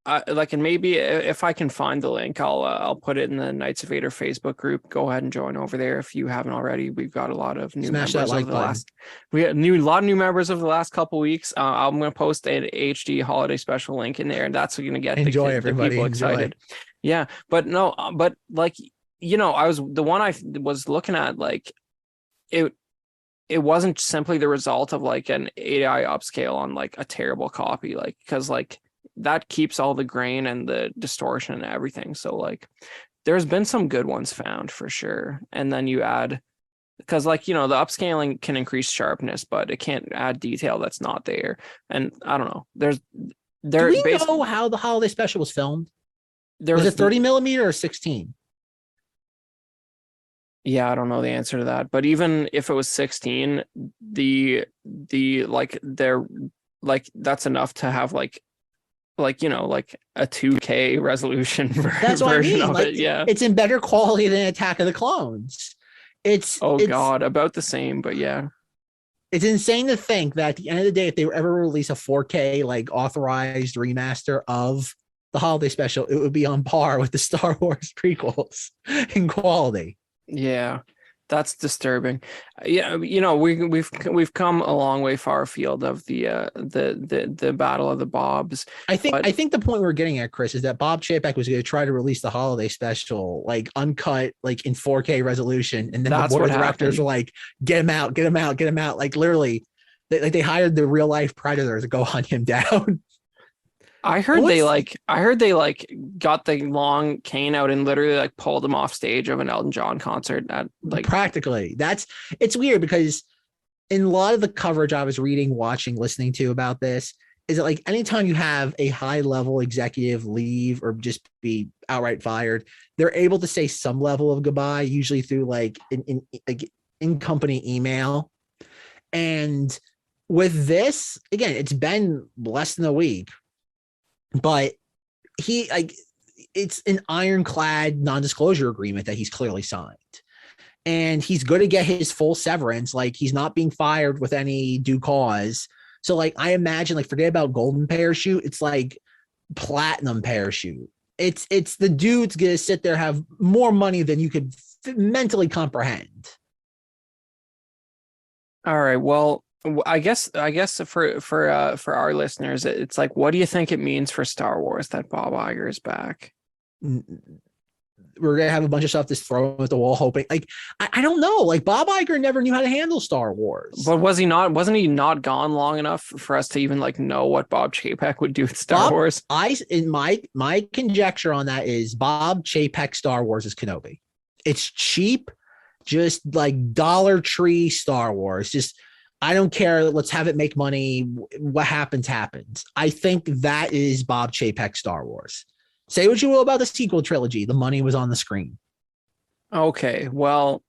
and maybe if I can find the link, I'll put it in the Knights of Vader Facebook group. Go ahead and join over there if you haven't already. We've got a lot of new members over the last. We had a lot of new members over the last couple weeks. I'm going to post an HD holiday special link in there, and that's going to get everybody people excited. Yeah, but like, I was the one I was looking at, like it wasn't simply the result of like an AI upscale on like a terrible copy, like, because like that keeps all the grain and the distortion and everything. So like there's been some good ones found for sure. And then you add, because like, the upscaling can increase sharpness, but it can't add detail that's not there. And I don't know. Do we know how the holiday special was filmed? Was it 30 millimeter or 16? Yeah, I don't know the answer to that. But even if it was 16, that's enough to have like a 2K resolution That's what version I mean. of it. Yeah, it's in better quality than Attack of the Clones. It's God, about the same, but yeah. It's insane to think that at the end of the day, if they were ever release a 4K like authorized remaster of the holiday special, it would be on par with the Star Wars prequels in quality. Yeah, that's disturbing. Yeah, we've come a long way far afield of the Battle of the Bobs. I think the point we're getting at, Chris, is that Bob Chapek was going to try to release the holiday special like uncut, like in 4K resolution, and then the board of directors were like, "Get him out, get him out, get him out!" Like literally, they hired the real life Predator to go hunt him down. I heard they got the long cane out and literally like pulled him off stage of an Elton John concert at like practically. It's weird because in a lot of the coverage I was reading, watching, listening to about this is that like anytime you have a high level executive leave or just be outright fired, they're able to say some level of goodbye, usually through like in company email. And with this, again, it's been less than a week. But it's an ironclad non-disclosure agreement that he's clearly signed, and he's going to get his full severance. Like he's not being fired with any due cause. So like I imagine, like forget about golden parachute. It's like platinum parachute. It's the dude's going to sit there, have more money than you could mentally comprehend. All right. Well, I guess for our listeners, it's like, what do you think it means for Star Wars that Bob Iger is back? We're gonna have a bunch of stuff just thrown at the wall, hoping. Like I don't know. Like Bob Iger never knew how to handle Star Wars. But wasn't he not gone long enough for us to even like know what Bob Chapek would do with Star Wars? My conjecture on that is Bob Chapek Star Wars is Kenobi. It's cheap, just like Dollar Tree Star Wars. Just I don't care. Let's have it make money. What happens, happens. I think that is Bob Chapek Star Wars. Say what you will about the sequel trilogy. The money was on the screen. Okay. Well,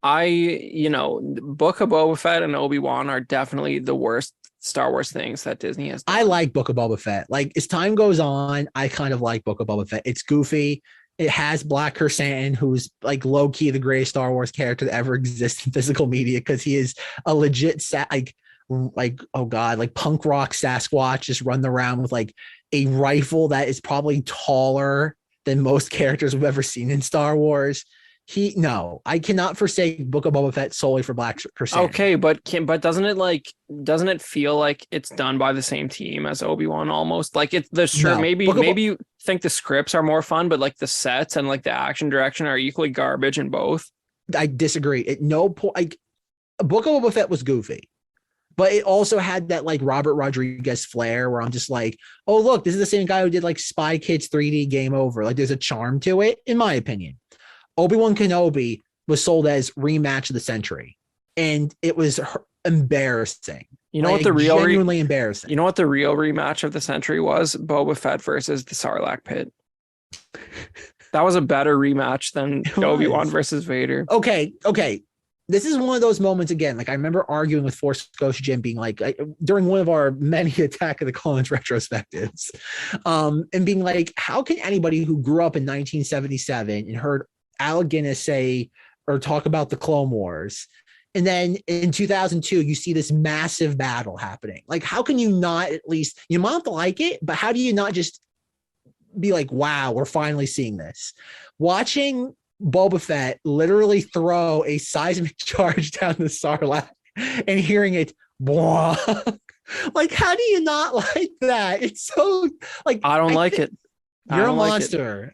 Book of Boba Fett and Obi-Wan are definitely the worst Star Wars things that Disney has done. I like Book of Boba Fett. Like as time goes on, I kind of like Book of Boba Fett. It's goofy. It has Black Krrsantan, who's like low key the greatest Star Wars character that ever exists in physical media because he is a legit oh god, like punk rock Sasquatch just running around with like a rifle that is probably taller than most characters we've ever seen in Star Wars. I cannot forsake Book of Boba Fett solely for Black Krrsantan. Okay, but doesn't it feel like it's done by the same team as Obi-Wan almost? Like maybe you think the scripts are more fun, but like the sets and like the action direction are equally garbage in both. I disagree. At no point, Book of Boba Fett was goofy, but it also had that like Robert Rodriguez flair where I'm just like, oh look, this is the same guy who did like Spy Kids 3D Game Over. Like there's a charm to it, in my opinion. Obi-Wan Kenobi was sold as rematch of the century, and it was embarrassing. You know what the real genuinely embarrassing. You know what the real rematch of the century was? Boba Fett versus the Sarlacc pit. That was a better rematch than Obi-Wan versus Vader. Okay. This is one of those moments again. Like I remember arguing with Force Ghost Jim, being like during one of our many Attack of the Clones retrospectives, and being like, how can anybody who grew up in 1977 and heard Alec Guinness say or talk about the Clone Wars, and then in 2002 you see this massive battle happening? Like, how can you not at least, you might have to like it, but how do you not just be like, wow, we're finally seeing this? Watching Boba Fett literally throw a seismic charge down the Sarlacc and hearing it, like, how do you not like that? It's so like, I don't like it. You're a monster.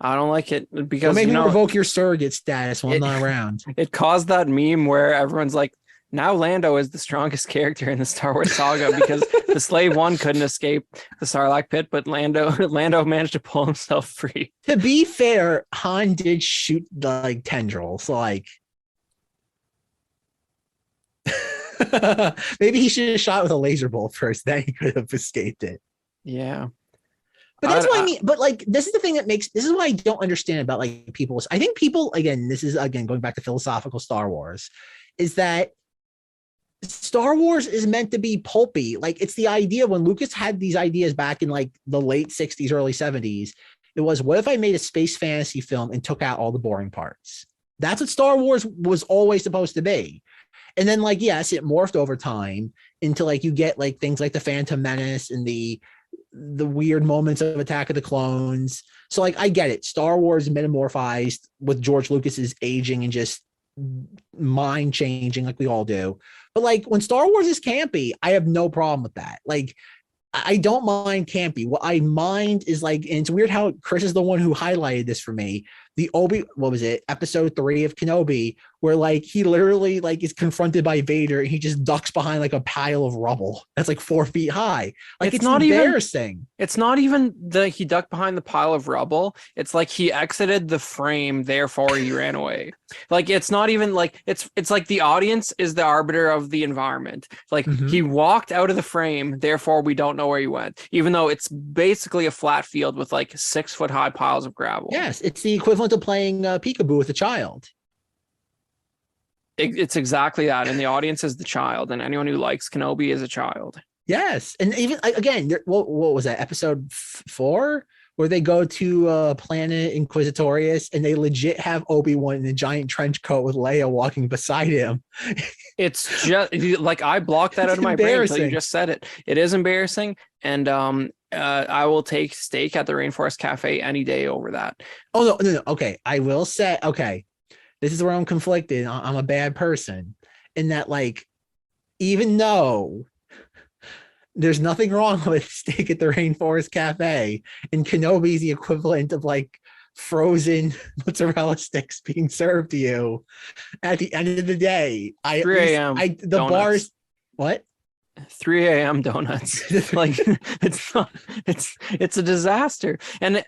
I don't like it because maybe revoke your surrogate status while I'm not around. It caused that meme where everyone's like, Now Lando is the strongest character in the Star Wars saga because the Slave One couldn't escape the Sarlacc pit, but Lando managed to pull himself free. To be fair, Han did shoot like tendrils, like maybe he should have shot with a laser bolt first, then he could have escaped it. Yeah. But that's what I mean. But like, this is the thing this is what I don't understand about like people. I think people, again, this is again going back to philosophical Star Wars, is that Star Wars is meant to be pulpy. Like, it's the idea when Lucas had these ideas back in like the late 60s, early 70s. It was, what if I made a space fantasy film and took out all the boring parts? That's what Star Wars was always supposed to be. And then, like, yes, it morphed over time into like you get like things like the Phantom Menace and the weird moments of Attack of the Clones. So like, I get it. Star Wars metamorphized with George Lucas's aging and just mind changing, like we all do. But like, when Star Wars is campy, I have no problem with that. Like, I don't mind campy. What I mind is like, and it's weird how Chris is the one who highlighted this for me. The episode 3 of Kenobi, where like he literally like is confronted by Vader and he just ducks behind like a pile of rubble that's like 4 feet high. Like, it's not embarrassing. It's not even he ducked behind the pile of rubble. It's like he exited the frame, therefore he ran away. Like, it's not even like it's like the audience is the arbiter of the environment. Like, he walked out of the frame, therefore we don't know where he went, even though it's basically a flat field with like 6 foot high piles of gravel. Yes, it's the equivalent of playing peekaboo with a child. It's exactly that, and the audience is the child, and anyone who likes Kenobi is a child. Yes, and even again, what was that, episode 4, where they go to planet Inquisitorius and they legit have Obi-Wan in a giant trench coat with Leia walking beside him. It's just like, I blocked that out of my brain until you just said it. It is embarrassing, and I will take steak at the Rainforest Cafe any day over that. Oh no. Okay, I will say, okay, this is where I'm conflicted. I'm a bad person in that, like, even though there's nothing wrong with steak at the Rainforest Cafe, and Kenobi is the equivalent of like frozen mozzarella sticks being served to you, at the end of the day, 3 a.m. the donuts. bars, what? 3 a.m. donuts. Like, it's a disaster. And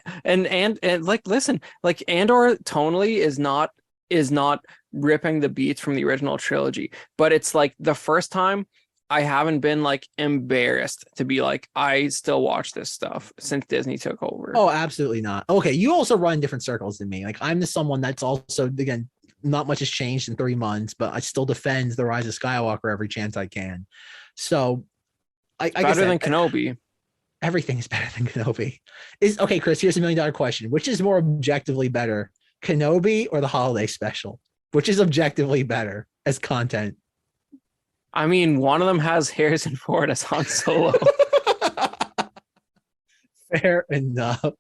like, listen, like, Andor tonally is not ripping the beats from the original trilogy, but it's like the first time I haven't been like embarrassed to be like, I still watch this stuff since Disney took over. Oh, absolutely not. Okay, you also run different circles than me. Like, I'm the someone that's also, again, not much has changed in 3 months, but I still defend the Rise of Skywalker every chance I can. So, better than Kenobi. Everything is better than Kenobi. Okay, Chris, here's $1 million question. Which is more objectively better, Kenobi or the holiday special? Which is objectively better as content? I mean, one of them has Harrison Ford as Han Solo. Fair enough.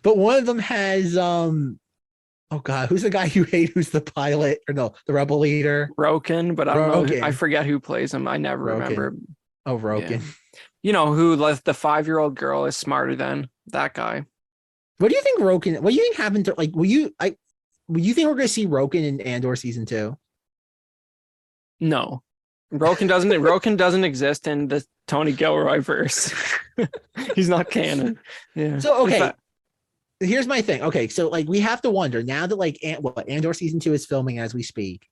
But one of them has oh God, who's the guy you hate? Who's the pilot? Or no, the rebel leader? Roken, but I don't know. I forget who plays him. I never remember. Oh, Roken. Yeah. You know who, like, the 5-year-old girl is smarter than that guy. What do you think Roken? What do you think happened to, like? Will you think we're going to see Roken in Andor season 2? No, Roken doesn't exist in the Tony Gilroy verse. He's not canon. Yeah. So okay, here's my thing. Okay, so like, we have to wonder now that like Andor season 2 is filming as we speak.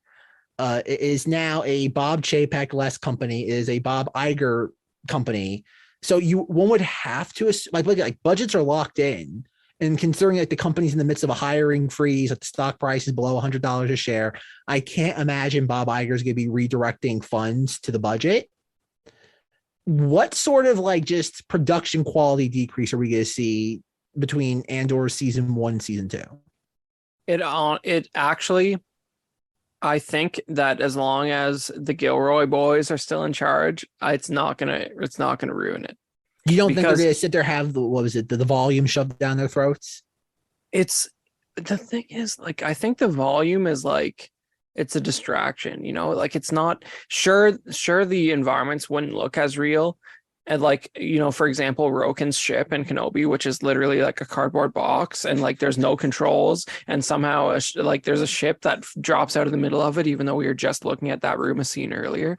It is now a Bob Chapek-less company. It is a Bob Iger company. So one would have to like look at, like, budgets are locked in. And considering that the company's in the midst of a hiring freeze, that the stock price is below $100 a share, I can't imagine Bob Iger's going to be redirecting funds to the budget. What sort of like just production quality decrease are we going to see between Andor season 1 and season 2? It actually, I think that as long as the Gilroy boys are still in charge, it's not gonna ruin it. You don't think they're going to sit there, have the volume shoved down their throats? It's, the thing is, like, I think the volume is like, it's a distraction, you know, like, it's not sure the environments wouldn't look as real And like, you know, for example, Roken's ship in Kenobi, which is literally like a cardboard box, and like there's no controls, and somehow like there's a ship that drops out of the middle of it, even though we were just looking at that room a scene earlier.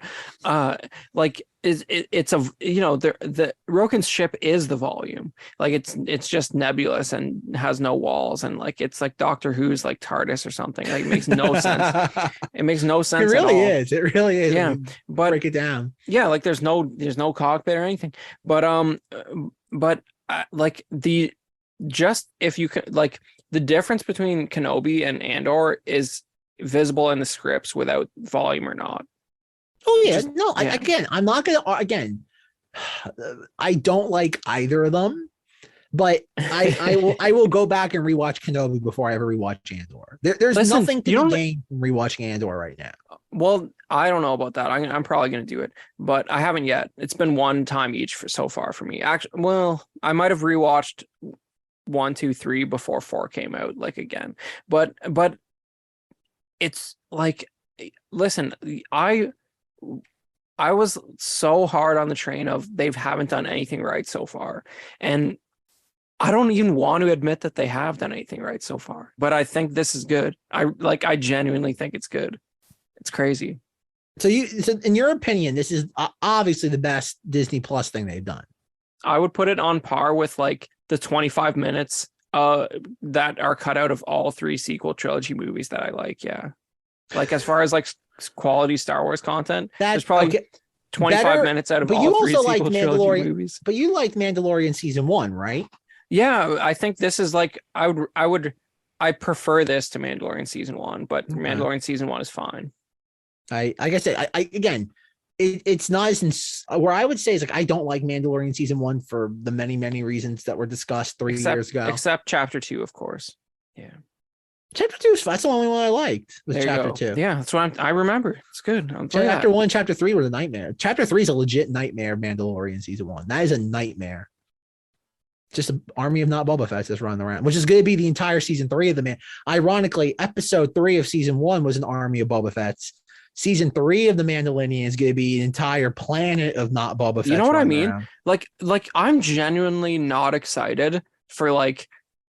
Like it's a, you know, the Roken's ship is the volume. Like it's just nebulous and has no walls, and like it's like Doctor Who's like TARDIS or something. Like it makes no sense. It makes no sense. It really at all. is. It really is. Yeah, but break it down. Yeah, like there's no cockpit or anything. But like the just if you could, like the difference between Kenobi and Andor is visible in the scripts without volume or not. Oh yeah, no. Yeah. I'm not gonna. Again, I don't like either of them, but I will go back and rewatch Kenobi before I ever rewatch Andor. There's nothing to be gained from rewatching Andor right now. Well, I don't know about that. I'm probably going to do it, but I haven't yet. It's been one time each so far for me. Actually, well, I might have rewatched 1, 2, 3 before 4 came out, like again. But it's like, listen, I was so hard on the train of they haven't done anything right so far, and I don't even want to admit that they have done anything right so far. But I think this is good. I genuinely think it's good. It's crazy. So in your opinion, this is obviously the best Disney Plus thing they've done. I would put it on par with like the 25 minutes that are cut out of all 3 sequel trilogy movies that I like. Yeah. Like as far as like quality Star Wars content, there's probably 25 minutes out of all 3 sequel trilogy movies. But you liked Mandalorian season 1, right? Yeah, I think this is like I prefer this to Mandalorian season 1, but Mandalorian season 1 is fine. Like I said, again, it's not as where I would say is like I don't like Mandalorian season 1 for the many reasons that were discussed 3 years ago. Except chapter 2, of course. Yeah. Chapter 2 that's the only one I liked. Was chapter 2. Yeah, that's what I remember. It's good. Chapter 1, chapter 3 were a nightmare. Chapter 3 is a legit nightmare. Mandalorian season 1. That is a nightmare. Just an army of not Boba Fett's that's running around, which is going to be the entire season 3 of the man. Ironically, episode 3 of season 1 was an army of Boba Fett's. Season 3 of the Mandalorian is going to be an entire planet of not Boba Fett. You know what I mean? Around. Like I'm genuinely not excited for like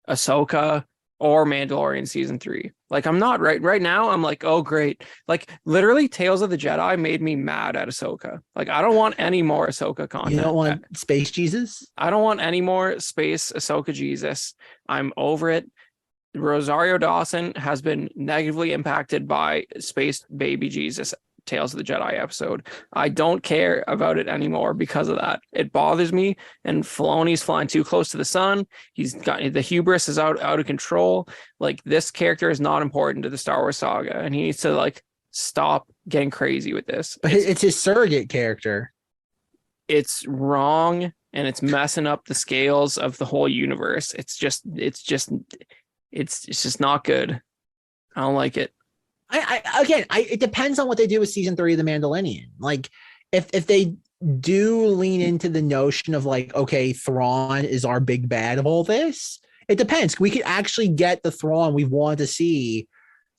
Ahsoka or Mandalorian season 3. Like I'm not right now. I'm like, oh great. Like literally Tales of the Jedi made me mad at Ahsoka. Like I don't want any more Ahsoka content. You don't want space Jesus? I don't want any more space Ahsoka Jesus. I'm over it. Rosario Dawson has been negatively impacted by Space Baby Jesus Tales of the Jedi episode. I don't care about it anymore because of that. It bothers me, and Filoni's flying too close to the sun. He's got the hubris is out of control. Like this character is not important to the Star Wars saga, and he needs to like stop getting crazy with this. But it's his surrogate character. It's wrong, and it's messing up the scales of the whole universe. It's just not good. I don't like it. It depends on what they do with season 3 of The Mandalorian. Like if they do lean into the notion of like, okay, Thrawn is our big bad of all this, it depends. We could actually get the Thrawn we've wanted to see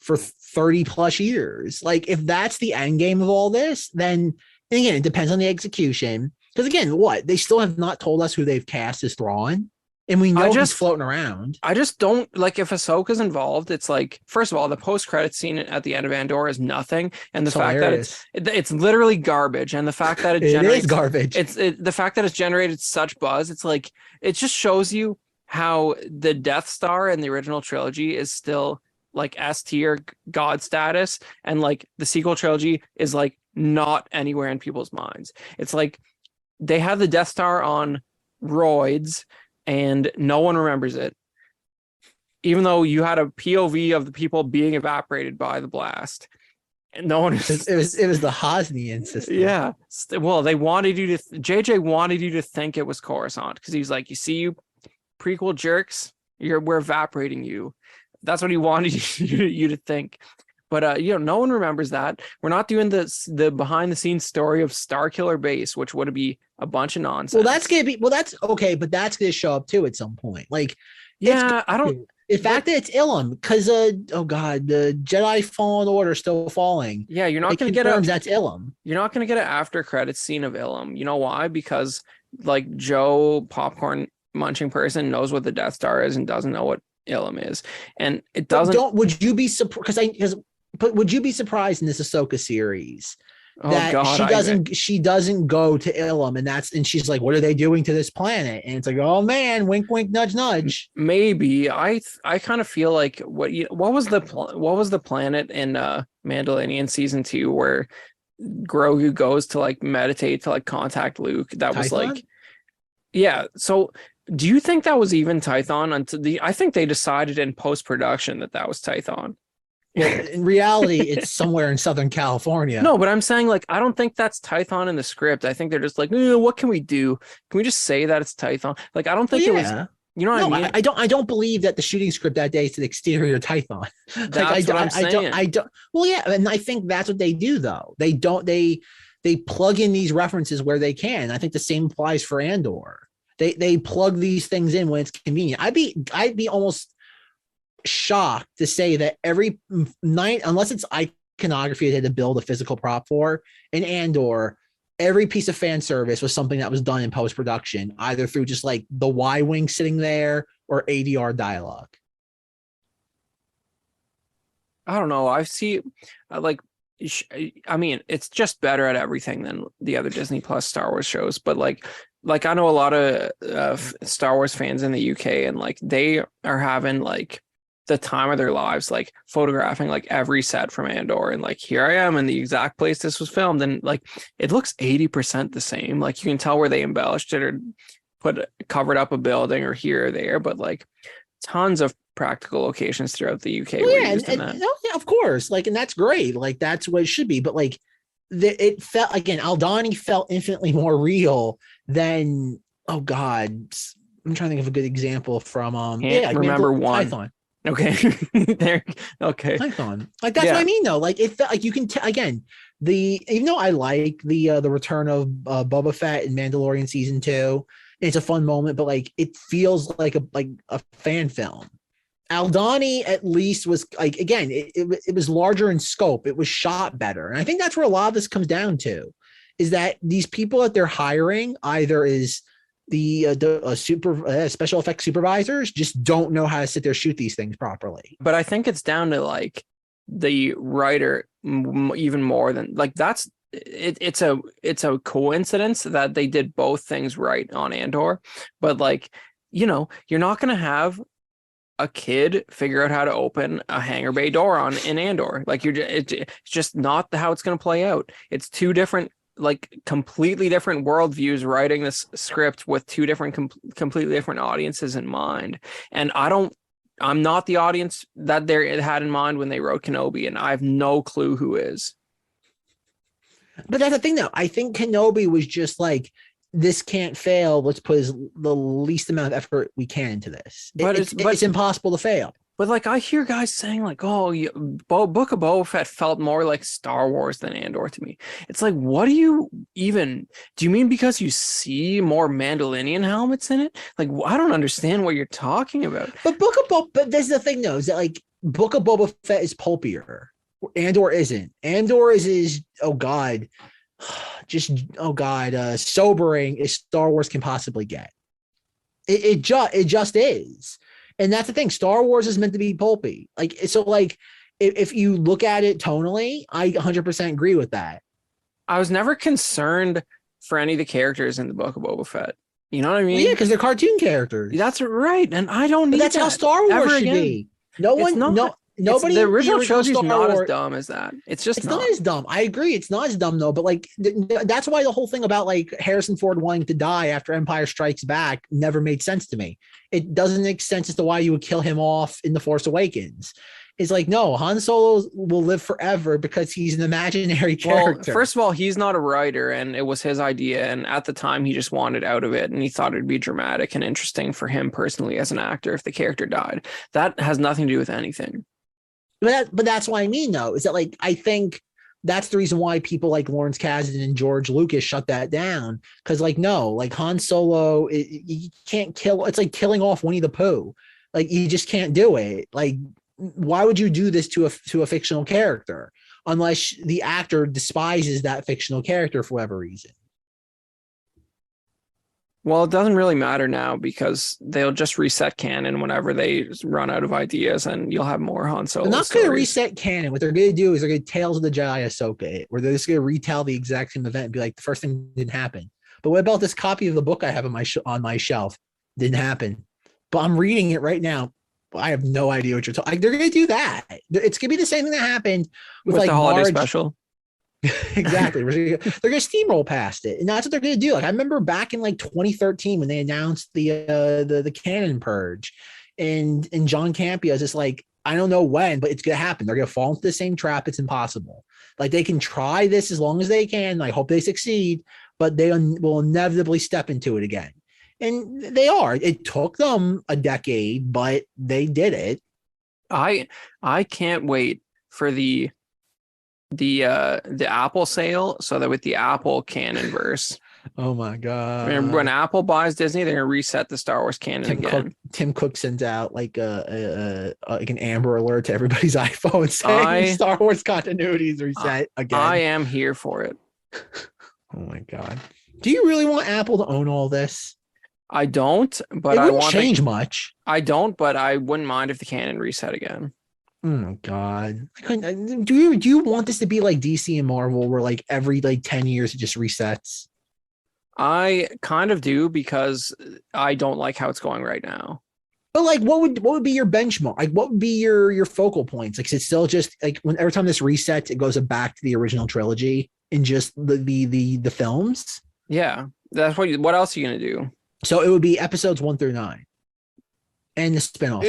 for 30 plus years. Like if that's the end game of all this, then again, it depends on the execution. Because again, they still have not told us who they've cast as Thrawn. And we know he's floating around. I just don't like if Ahsoka's involved. It's like, first of all, the post-credit scene at the end of Andor is nothing, and the fact that it's literally garbage, and the fact that it is garbage. The fact that it's generated such buzz. It's like it just shows you how the Death Star in the original trilogy is still like S tier god status, and like the sequel trilogy is like not anywhere in people's minds. It's like they have the Death Star on roids. And no one remembers it, even though you had a POV of the people being evaporated by the blast, and no one. It was the Hosnian system. Yeah, well, they wanted you to. JJ wanted you to think it was Coruscant because he's like, you see, you prequel jerks, we're evaporating you. That's what he wanted you to think. But no one remembers that. We're not doing the behind the scenes story of Starkiller Base, which would be a bunch of nonsense. That's okay, but that's gonna show up too at some point. Like, yeah, I don't. The fact that it's Ilum, because oh god, the Jedi Fallen Order is still falling. Yeah, you're not gonna get that's Ilum. You're not gonna get an after credits scene of Ilum. You know why? Because like Joe popcorn munching person knows what the Death Star is and doesn't know what Ilum is, and it doesn't. Would you be surprised? But would you be surprised in this Ahsoka series that she doesn't go to Ilum, and she's like, what are they doing to this planet? And it's like, oh man, wink, wink, nudge, nudge. Maybe I kind of feel like what was the planet in Mandalorian season 2 where Grogu goes to like meditate to like contact Luke? That was Tython? Like, yeah. So do you think that was even Tython? I think they decided in post-production that was Tython. Well, in reality, it's somewhere in Southern California. No, but I'm saying, like, I don't think that's Tython in the script. I think they're just like, what can we do? Can we just say that it's Tython? Like, I don't think it was. You know what I mean? I don't believe that the shooting script that day is the exterior Tython. That's what I'm saying. I don't. Well, yeah, and I think that's what they do, though. They plug in these references where they can. I think the same applies for Andor. They plug these things in when it's convenient. I'd be almost shocked to say that every night, unless it's iconography they had to build a physical prop for, in Andor, every piece of fan service was something that was done in post-production, either through just like the Y-wing sitting there or ADR dialogue. I don't know. I see, like, I mean, it's just better at everything than the other Disney Plus Star Wars shows, but like I know a lot of Star Wars fans in the UK, and like they are having like the time of their lives, like photographing like every set from Andor, and like here I am in the exact place this was filmed, and like it looks 80% the same. Like you can tell where they embellished it or covered up a building or here or there, but like tons of practical locations throughout the UK. Well, yeah, of course, like, and that's great. Like that's what it should be. But like it felt, again, Aldhani felt infinitely more real than, oh God, I'm trying to think of a good example from remember one. Python. Okay. There. Okay. Python. Like that's what I mean though. Like it felt like you can again, even though I like the return of Boba Fett in Mandalorian season 2, it's a fun moment, but like it feels like a fan film. Aldhani at least was like, again, it was larger in scope. It was shot better. And I think that's where a lot of this comes down to, is that these people that they're hiring either is the special effects supervisors just don't know how to sit there shoot these things properly. But I think it's down to like the writer even more than like that's it's a coincidence that they did both things right on Andor, but like, you know, you're not going to have a kid figure out how to open a hangar bay door in Andor. Like it's just not how it's going to play out. It's two different, like completely different worldviews writing this script with two different completely different audiences in mind. And I'm not the audience that they had in mind when they wrote Kenobi, and I have no clue who is. But that's the thing though. I think Kenobi was just like, this can't fail. Let's put the least amount of effort we can into this. But it's impossible to fail. But like I hear guys saying like, oh, Book of Boba Fett felt more like Star Wars than Andor to me. It's like, what do you mean because you see more Mandalorian helmets in it? Like, I don't understand what you're talking about. But but this is the thing though, is that like Book of Boba Fett is pulpier. Andor isn't. Andor is oh God, sobering as Star Wars can possibly get. It just is. And that's the thing. Star Wars is meant to be pulpy. Like, so like if you look at it tonally, I 100% agree with that. I was never concerned for any of the characters in the Book of Boba Fett. You know what I mean? Well, yeah, because they're cartoon characters. That's right. And I don't need that's how Star Wars should be. Nobody. The original trilogy is not as dumb as that. It's not as dumb. I agree. It's not as dumb though. But like that's why the whole thing about like Harrison Ford wanting to die after Empire Strikes Back never made sense to me. It doesn't make sense as to why you would kill him off in The Force Awakens. It's like, no, Han Solo will live forever because he's an imaginary character. Well, first of all, he's not a writer, and it was his idea. And at the time, he just wanted out of it, and he thought it'd be dramatic and interesting for him personally as an actor if the character died. That has nothing to do with anything. But that's what I mean, though, is that like I think that's the reason why people like Lawrence Kasdan and George Lucas shut that down. Because like, no, like Han Solo, you can't kill. It's like killing off Winnie the Pooh. Like you just can't do it. Like, why would you do this to a fictional character unless the actor despises that fictional character for whatever reason? Well, it doesn't really matter now because they'll just reset canon whenever they run out of ideas, and you'll have more Han Solo They're not going to stories. reset canon. What they're going to do is they're going to Tales of the Jedi Ahsoka it, where they're just going to retell the exact same event and be like, the first thing didn't happen. But what about this copy of the book I have on my shelf? Didn't happen. But I'm reading it right now. I have no idea what you're talking. Like, they're going to do that. It's going to be the same thing that happened with like the holiday Marge. special. Exactly. They're going to steamroll past it, and that's what they're going to do. Like I remember back in like 2013 when they announced the canon purge, and John Campea is just like, I don't know when, but it's going to happen. They're going to fall into the same trap. It's impossible. Like they can try this as long as they can. I hope they succeed, but they will inevitably step into it again. And they are. It took them a decade, but they did it. I can't wait for the Apple sale, so that with the Apple canon verse. Oh my god! When Apple buys Disney, they're gonna reset the Star Wars canon again. Tim Cook sends out like like an Amber Alert to everybody's iPhone saying Star Wars continuity is reset again. I am here for it. Oh my god! Do you really want Apple to own all this? I don't, but I wouldn't change much. I don't, but I wouldn't mind if the canon reset again. Oh my god! Do you want this to be like DC and Marvel, where like every like 10 years it just resets? I kind of do, because I don't like how it's going right now. But like, what would be your benchmark? Like, what would be your focal points? Like, is it still just like when every time this resets, it goes back to the original trilogy and just the films? Yeah, that's what else are you gonna do? So it would be episodes 1 through 9, and the spinoff.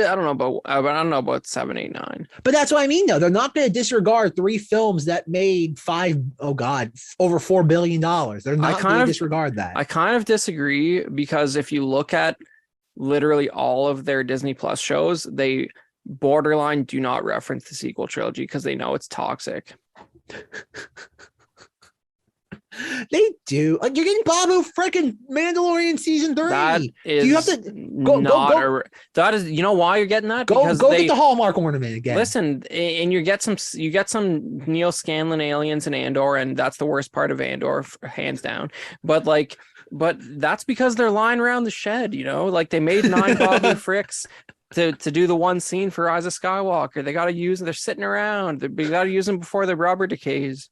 I don't know about 7, 8, 9. But that's what I mean, though. They're not going to disregard 3 films that made over $4 billion. They're not going to disregard that. I kind of disagree, because if you look at literally all of their Disney Plus shows, they borderline do not reference the sequel trilogy because they know it's toxic. They do. Like, you're getting Babu freaking Mandalorian season 3. That is, do you have to go? That is, you know why you're getting that? Go get the Hallmark ornament again. Listen, and you get some Neil Scanlan aliens in Andor, and that's the worst part of Andor, hands down. But that's because they're lying around the shed. You know, like they made 9 Babu Fricks to do the one scene for Rise of Skywalker. They got to use them. They're sitting around. They got to use them before the rubber decays.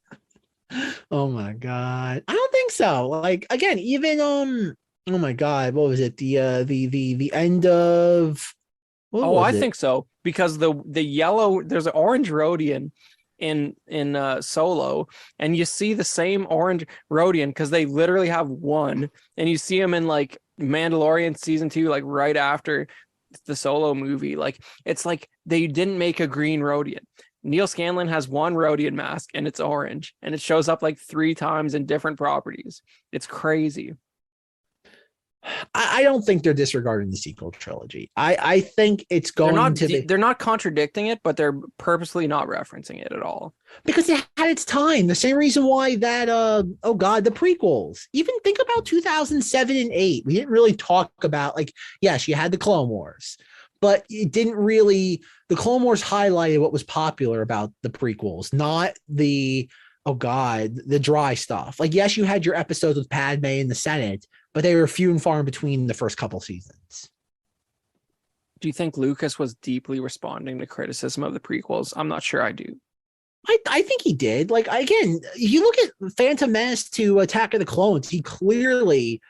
Oh my god, I don't think so. Like again, even oh my god, what was it? The end of. I think so, because the yellow, there's an orange Rodian in Solo, and you see the same orange Rodian because they literally have one, and you see him in like Mandalorian season 2, like right after the Solo movie. Like it's like they didn't make a green Rodian. Neil Scanlan has one Rodian mask, and it's orange, and it shows up like 3 times in different properties. It's crazy. I don't think they're disregarding the sequel trilogy. I think it's going they're not contradicting it, but they're purposely not referencing it at all. Because it had its time. The same reason why that the prequels. Even think about 2007 and 8. We didn't really talk about, like, yes, you had the Clone Wars, but it didn't really. The Clone Wars highlighted what was popular about the prequels, not the dry stuff. Like, yes, you had your episodes with Padme in the Senate, but they were few and far in between the first couple seasons. Do you think Lucas was deeply responding to criticism of the prequels? I'm not sure I do. I think he did. Like, again, you look at Phantom Menace to Attack of the Clones, he clearly,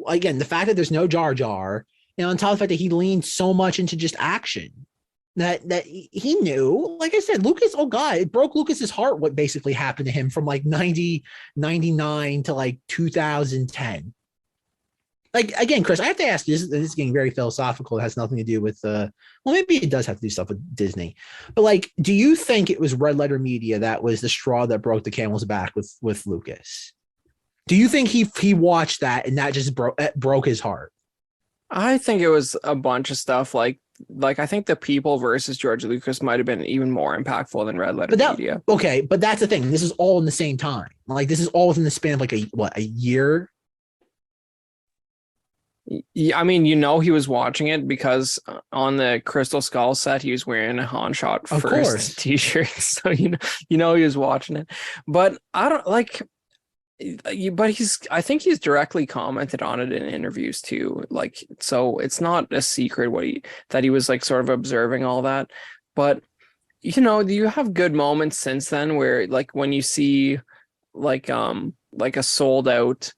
again, the fact that there's no Jar Jar, and on top of the fact that he leaned so much into just action, that he knew, like I said, Lucas, it broke Lucas's heart what basically happened to him from like 99 to like 2010. Like, again, Chris, I have to ask you, this is getting very philosophical. It has nothing to do with well, maybe it does have to do stuff with Disney, but like, do you think it was Red Letter Media that was the straw that broke the camel's back with Lucas? Do you think he watched that and that just broke his heart? I think it was a bunch of stuff like I think the People versus George Lucas might have been even more impactful than Red Letter Media. Okay, but that's the thing. This is all in the same time. Like, this is all within the span of like a year. Yeah, I mean, he was watching it because on the Crystal Skull set, he was wearing a Han Shot First t-shirt. So, he was watching it. But I don't like, But I think he's directly commented on it in interviews too. Like, so it's not a secret that he was like sort of observing all that. But you have good moments since then where like when you see like a sold out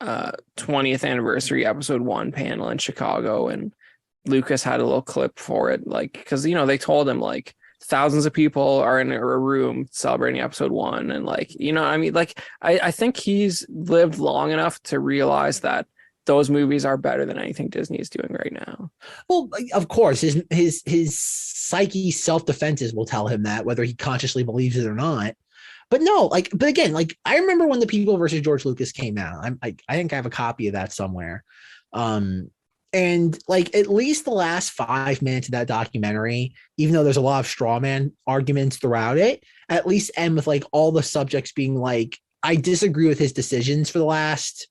20th anniversary episode 1 panel in Chicago, and Lucas had a little clip for it, like, because they told him like thousands of people are in a room celebrating episode 1, and like, what I mean, like I think he's lived long enough to realize that those movies are better than anything Disney is doing right now. Well, of course, his psyche self-defenses will tell him that, whether he consciously believes it or not. But no, but again, like I remember when The People versus George Lucas came out. I think I have a copy of that somewhere. And like at least the last 5 minutes of that documentary, even though there's a lot of straw man arguments throughout it, at least end with like all the subjects being like, I disagree with his decisions for the last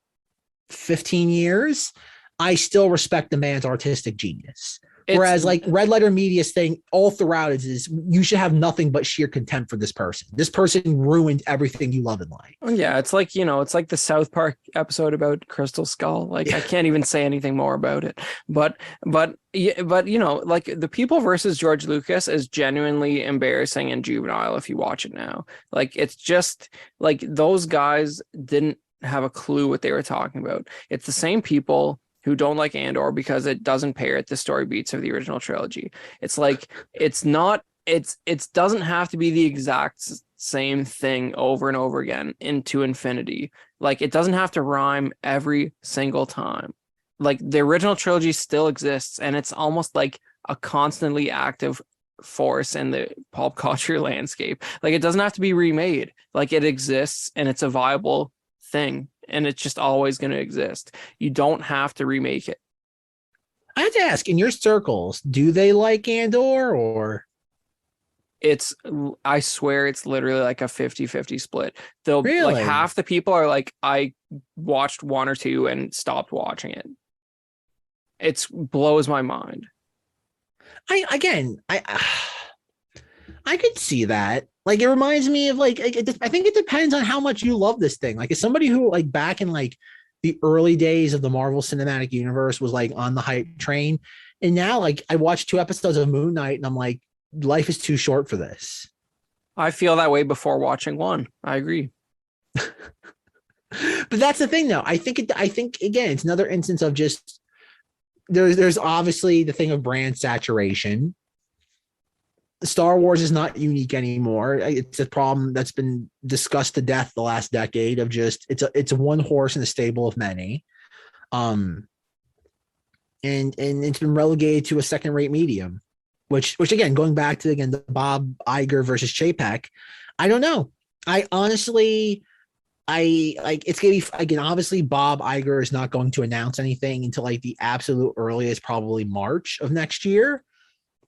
15 years. I still respect the man's artistic genius. Whereas like Red Letter Media's thing all throughout is you should have nothing but sheer contempt for this person. This person ruined everything you love and like. Yeah, it's like, it's like the South Park episode about Crystal Skull. Like I can't even say anything more about it. But like The People versus George Lucas is genuinely embarrassing and juvenile if you watch it now. Like it's just like those guys didn't have a clue what they were talking about. It's the same people who don't like Andor because it doesn't parrot the story beats of the original trilogy. It's like it doesn't have to be the exact same thing over and over again into infinity. Like it doesn't have to rhyme every single time. Like the original trilogy still exists, and it's almost like a constantly active force in the pop culture landscape. Like it doesn't have to be remade. Like it exists and it's a viable thing, and it's just always going to exist. You don't have to remake it. I have to ask, in your circles, do they like Andor, or I swear it's literally like a 50-50 split. They'll really? Like half the people are like, I watched 1 or 2 and stopped watching it. It blows my mind. I could see that. Like it reminds me of like I think it depends on how much you love this thing. Like as somebody who like back in like the early days of the Marvel Cinematic Universe was like on the hype train, and now like I watched 2 episodes of Moon Knight and I'm like, life is too short for this. I feel that way before watching 1. I agree. But that's the thing though. I think again it's another instance of just there's obviously the thing of brand saturation. Star Wars is not unique anymore. It's a problem that's been discussed to death the last decade of just it's a one horse in a stable of many. And it's been relegated to a second-rate medium, which again, going back to the Bob Iger versus Chapek, I don't know. I honestly it's gonna be again, obviously Bob Iger is not going to announce anything until like the absolute earliest, probably March of next year.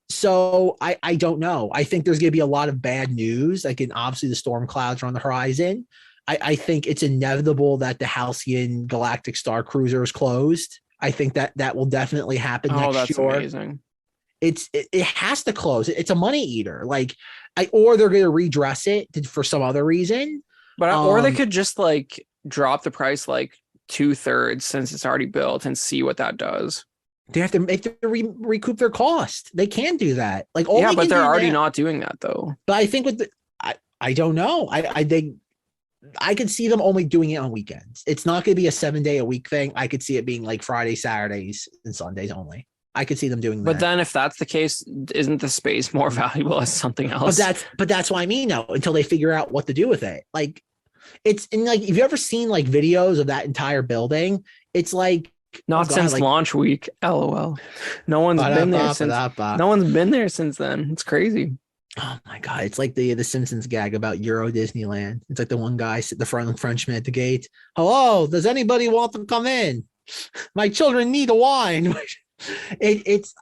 So I don't know. I think there's going to be a lot of bad news. Like, and obviously the storm clouds are on the horizon. I think it's inevitable that the Halcyon Galactic Star Cruiser is closed. I think that will definitely happen next year. Amazing. It has to close. It's a money eater. Or they're going to redress it for some other reason. But or they could just like drop the price like 2/3 since it's already built and see what that does. They have to recoup their cost. They can do that. But they're already not doing that though. But I think I don't know. I could see them only doing it on weekends. It's not going to be a 7-day-a-week thing. I could see it being like Friday, Saturdays, and Sundays only. I could see them doing that. But then if that's the case, isn't the space more valuable as something else? But that's what I mean though, until they figure out what to do with it. Like it's and like, have you ever seen like videos of that entire building? It's like, not since launch week. LOL. No one's been there since. No one's been there since then. It's crazy. Oh my god! It's like the Simpsons gag about Euro Disneyland. It's like the one guy sitting the front of the Frenchman at the gate. Hello, does anybody want to come in? My children need a wine. It's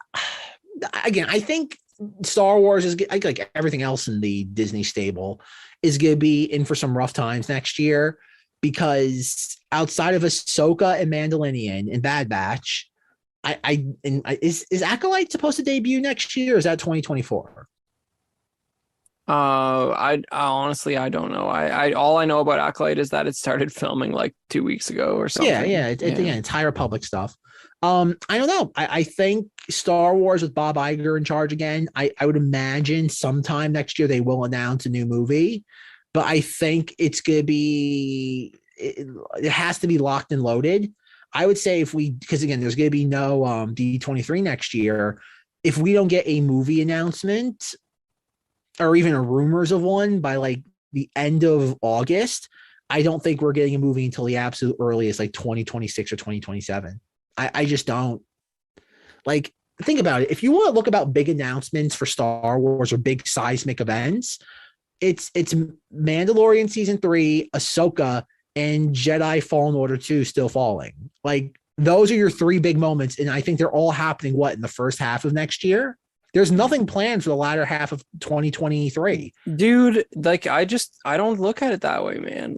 again. I think Star Wars is like everything else in the Disney stable is going to be in for some rough times next year. Because outside of Ahsoka and Mandalorian and Bad Batch, is Acolyte supposed to debut next year? Or is that 2024? I honestly I don't know. I all I know about Acolyte is that it started filming like 2 weeks ago or something. Yeah. Again, it's High Republic stuff. I don't know. I think Star Wars with Bob Iger in charge again. I would imagine sometime next year they will announce a new movie, but I think it's gonna be it has to be locked and loaded. I would say because again, there's gonna be no D23 next year. If we don't get a movie announcement or even rumors of one by like the end of August, I don't think we're getting a movie until the absolute earliest, like 2026 or 2027. I just don't like think about it. If you want to look about big announcements for Star Wars or big seismic events, it's Mandalorian season 3, Ahsoka, and Jedi Fallen Order 2 still falling. Like those are your 3 big moments, and I think they're all happening in the first half of next year. There's nothing planned for the latter half of 2023. Dude, like I don't look at it that way, man.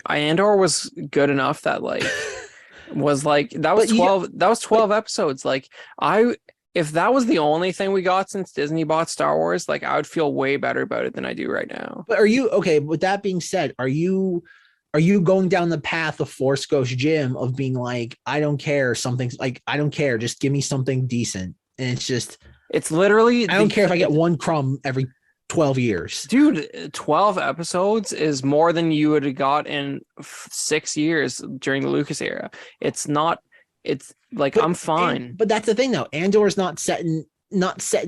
Andor was good enough that like was like that was 12 episodes. Like if that was the only thing we got since Disney bought Star Wars, like I would feel way better about it than I do right now. But are you okay? With that being said, are you going down the path of Force Ghost Jim of being like, I don't care, something's like, I don't care, just give me something decent? And it's literally, I don't care if I get one crumb every 12 years. Dude, 12 episodes is more than you would have got in 6 years during the Lucas era. It's like, I'm fine. But that's the thing though. Andor's not setting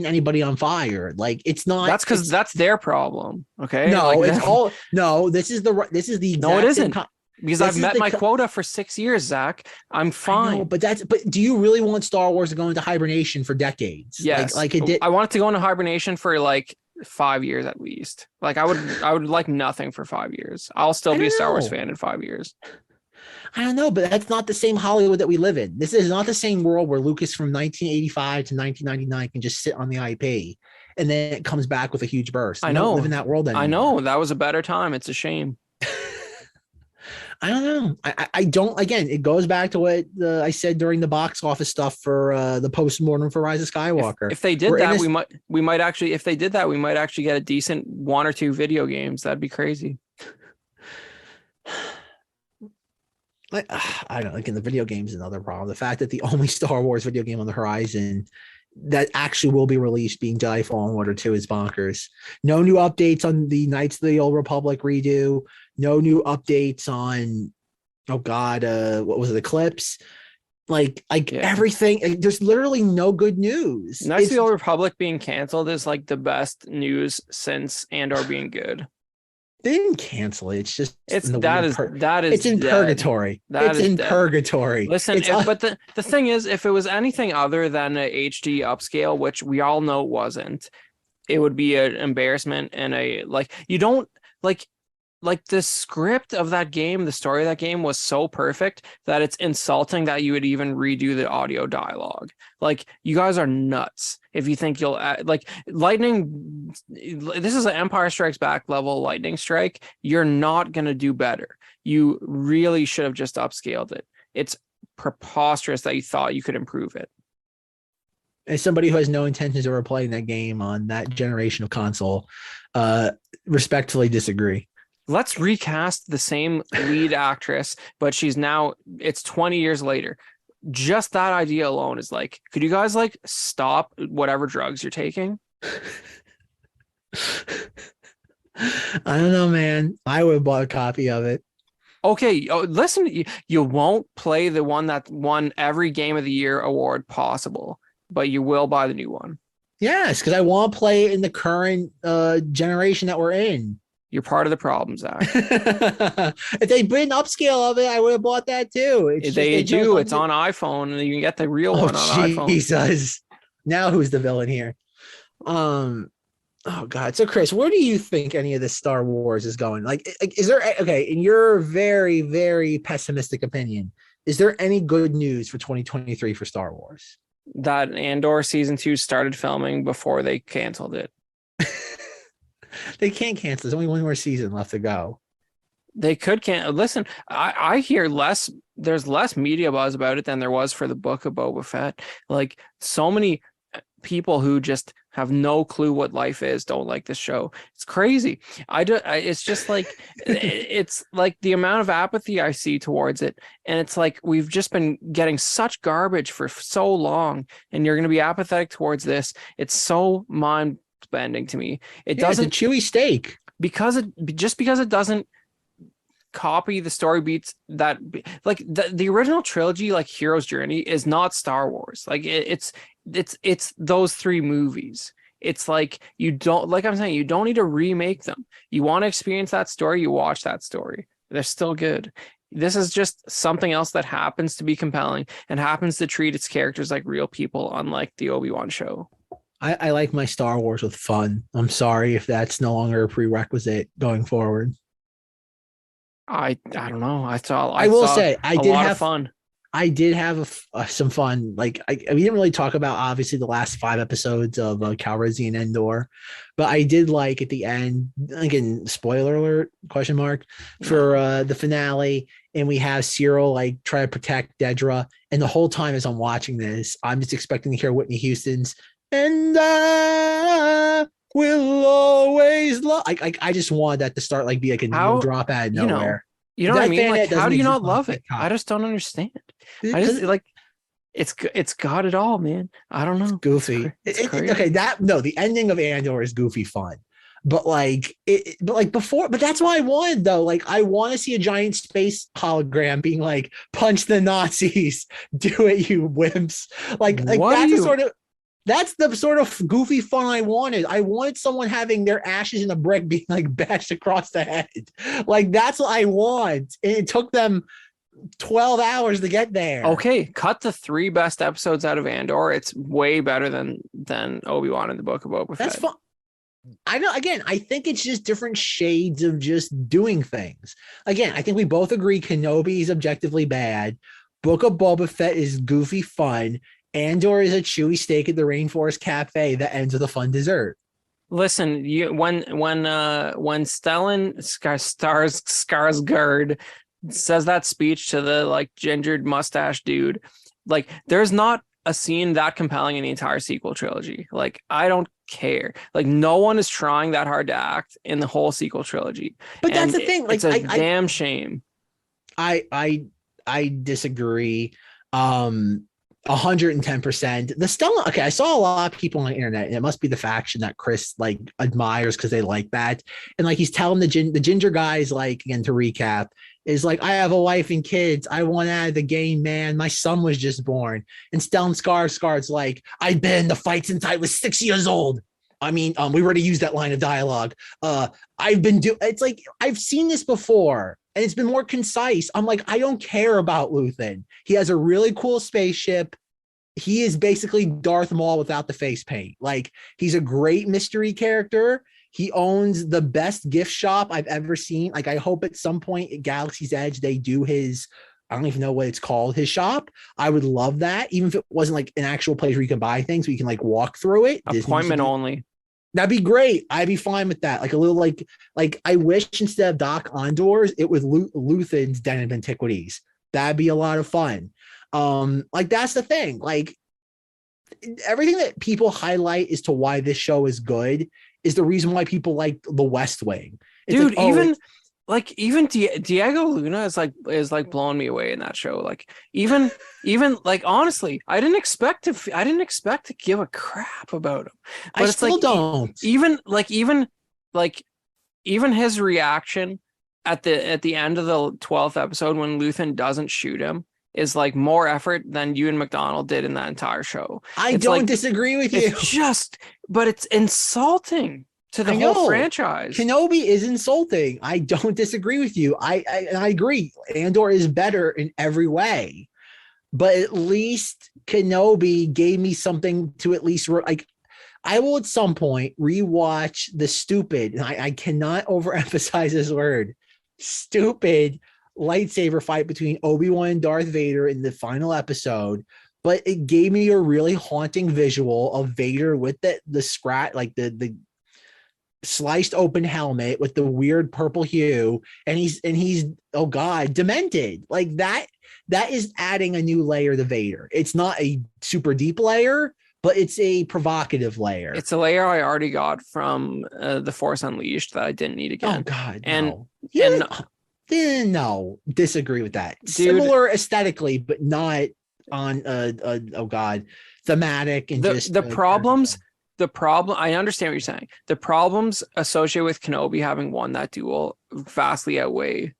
anybody on fire. Like it's not. That's because that's their problem. Okay. No, like, it's all. No, this is the exact no, it isn't. Because I've met my quota quota for 6 years, Zach. I'm fine. Know, but do you really want Star Wars to go into hibernation for decades? Yes. Like it did. I want it to go into hibernation for like 5 years at least. Like I would like nothing for 5 years. I'll still be a Star Wars fan in 5 years. I don't know, but that's not the same Hollywood that we live in. This is not the same world where Lucas from 1985 to 1999 can just sit on the IP and then it comes back with a huge burst. I know. Don't live in that world anymore. I know. That was a better time. It's a shame. I don't know. I don't. Again, it goes back to what I said during the box office stuff for the postmortem for Rise of Skywalker. If they did we might actually. If they did that, we might actually get a decent 1 or 2 video games. That'd be crazy. I don't know. Like in the video games is another problem. The fact that the only Star Wars video game on the horizon that actually will be released being Jedi Fallen Order 2 is bonkers. No new updates on the Knights of the Old Republic redo. No new updates on, what was it, Eclipse? Everything. There's literally no good news. Knights of the Old Republic being canceled is like the best news since Andor being good. They didn't cancel it. It's just it's in dead. Purgatory. It's in purgatory. Listen, but the thing is, if it was anything other than a HD upscale, which we all know it wasn't, it would be an embarrassment and you don't like the script of that game, the story of that game was so perfect that it's insulting that you would even redo the audio dialogue. Like you guys are nuts if you think you'll like lightning. This is an Empire Strikes Back level lightning strike. You're not going to do better. You really should have just upscaled it. It's preposterous that you thought you could improve it. As somebody who has no intentions of ever playing that game on that generation of console, respectfully disagree. Let's recast the same lead actress, but it's 20 years later. Just that idea alone is like, could you guys like stop whatever drugs you're taking? I don't know, man. I would have bought a copy of it. Okay, listen, you won't play the one that won every Game of the Year award possible, but you will buy the new one. Yes, because I want to play in the current generation that we're in. You're part of the problem, Zach. If they put an upscale of it, I would have bought that too. They do. It's on iPhone, and you can get the real one on iPhone. Jesus. Now who's the villain here? Oh God. So Chris, where do you think any of this Star Wars is going? Like is there in your very, very pessimistic opinion, is there any good news for 2023 for Star Wars? That Andor season 2 started filming before they canceled it. They can't cancel. There's only one more season left to go. They could cancel. Listen, I hear there's less media buzz about it than there was for the book of Boba Fett. Like so many people who just have no clue what life is don't like this show. It's crazy. It's just like it's like the amount of apathy I see towards it, and it's like we've just been getting such garbage for so long, and you're going to be apathetic towards this. It's so mind bending to me. It doesn't it's a chewy steak because it doesn't copy the story beats that like the original trilogy, like Hero's Journey, is not Star Wars. Like it's those three movies. It's like you don't, like I'm saying, you don't need to remake them. You want to experience that story, you watch that story. They're still good. This is just something else that happens to be compelling and happens to treat its characters like real people, unlike the Obi-Wan show. I like my Star Wars with fun. I'm sorry if that's no longer a prerequisite going forward. I don't know. I will say I did have fun. I did have some fun. Like we didn't really talk about obviously the last 5 episodes of Calrissian Endor, but I did like at the end, again, spoiler alert, question mark, for the finale. And we have Cyril like try to protect Dedra. And the whole time as I'm watching this, I'm just expecting to hear Whitney Houston's "And I will always love." I just wanted that to start like be like a needle drop out of nowhere. You know what I mean? Like, how do you not love it? I just don't understand. I just like it's got it all, man. I don't know. It's goofy. Okay, the ending of Andor is goofy fun. But but that's what I wanted though. Like I want to see a giant space hologram being like, "Punch the Nazis, do it, you wimps!" Like that's the sort of goofy fun I wanted. I wanted someone having their ashes in a brick being like bashed across the head. Like that's what I want. And it took them 12 hours to get there. Okay, cut the 3 best episodes out of Andor. It's way better than Obi-Wan and the Book of Boba Fett. That's fun. I know. Again, I think it's just different shades of just doing things. Again, I think we both agree Kenobi is objectively bad. Book of Boba Fett is goofy fun. Andor is a chewy steak at the Rainforest Cafe that ends with a fun dessert. Listen, when Stellan Skarsgård says that speech to the like gingered mustache dude, like there's not a scene that compelling in the entire sequel trilogy. Like I don't care. Like no one is trying that hard to act in the whole sequel trilogy. But that's the thing. Like it's a damn shame. I disagree. 110%. The Stella. Okay, I saw a lot of people on the internet, and it must be the faction that Chris like admires because they like that. And like he's telling the ginger guys, like, again, to recap, is like, "I have a wife and kids. I want out of the game, man. My son was just born." And Stellan Skarsgård's like, "I've been in the fight since I was 6 years old." I mean, we already used that line of dialogue. It's like I've seen this before. And it's been more concise. I'm like, I don't care about Luthen. He has a really cool spaceship. He is basically Darth Maul without the face paint. Like, he's a great mystery character. He owns the best gift shop I've ever seen. Like, I hope at some point at Galaxy's Edge, they do his, I don't even know what it's called, his shop. I would love that. Even if it wasn't like an actual place where you can buy things, where you can like walk through it. Appointment only. That'd be great. I'd be fine with that. Like a little like I wish instead of Doc Ondor's, it was Luthen's Den of Antiquities. That'd be a lot of fun. Like that's the thing. Like everything that people highlight as to why this show is good is the reason why people like The West Wing. It's dude, like, even Diego Luna is like blowing me away in that show. Like even like honestly, I didn't expect to give a crap about him. But I it's still like, don't. Even his reaction at the end of the 12th episode when Luthen doesn't shoot him is like more effort than Ewan McDonald did in that entire show. I don't disagree with you. But it's insulting to the whole franchise. Kenobi is insulting. I don't disagree with you. I agree. Andor is better in every way, but at least Kenobi gave me something to at least like. I will at some point rewatch the stupid, and I cannot overemphasize this word, stupid lightsaber fight between Obi-Wan and Darth Vader in the final episode. But it gave me a really haunting visual of Vader with the scratch, like the sliced open helmet with the weird purple hue, and he's oh god, demented. Like that is adding a new layer to Vader. It's not a super deep layer, but it's a provocative layer. It's a layer I already got from The Force Unleashed that I didn't need again. Oh God, and no. No, disagree with that. Dude, similar aesthetically, but not on oh God, thematic and the problems. The problem, I understand what you're saying. The problems associated with Kenobi having won that duel vastly outweigh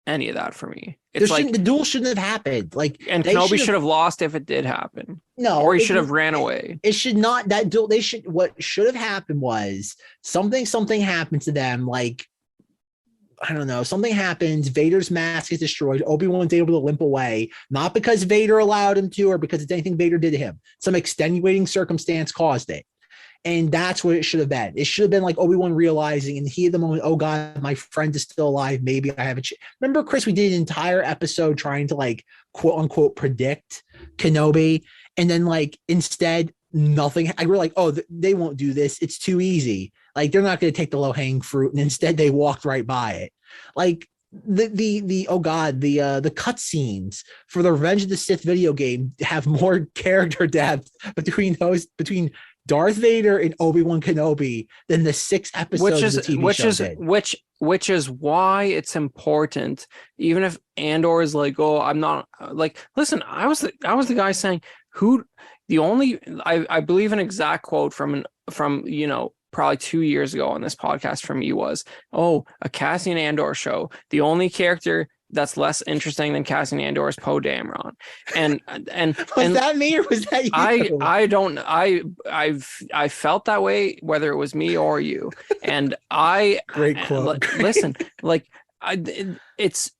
any of that for me. It's like the duel shouldn't have happened. Like, and Kenobi should have lost if it did happen. No, or he should have ran away. It should not. That duel. What should have happened was something happened to them. Like, I don't know. Something happens. Vader's mask is destroyed. Obi-Wan's able to limp away, not because Vader allowed him to, or because it's anything Vader did to him. Some extenuating circumstance caused it. And that's what it should have been. It should have been like Obi-Wan realizing in the heat of the moment, oh God, my friend is still alive. Maybe I have a chance. Remember, Chris, we did an entire episode trying to like quote unquote predict Kenobi. And then like instead, nothing. I were like, oh, they won't do this. It's too easy. Like they're not going to take the low-hanging fruit. And instead they walked right by it. Like the oh God, the cutscenes for the Revenge of the Sith video game have more character depth between Darth Vader and Obi-Wan Kenobi than the 6 episodes of the TV show did. Which is why it's important, even if Andor is like, oh, I'm not like, listen, I was the guy saying I believe an exact quote from probably 2 years ago on this podcast from me was, oh, a Cassian Andor show. The only character that's less interesting than Cassian Andor is Poe Dameron. And was that me or was that you? I felt that way, whether it was me or you. And great quote. Listen, like it's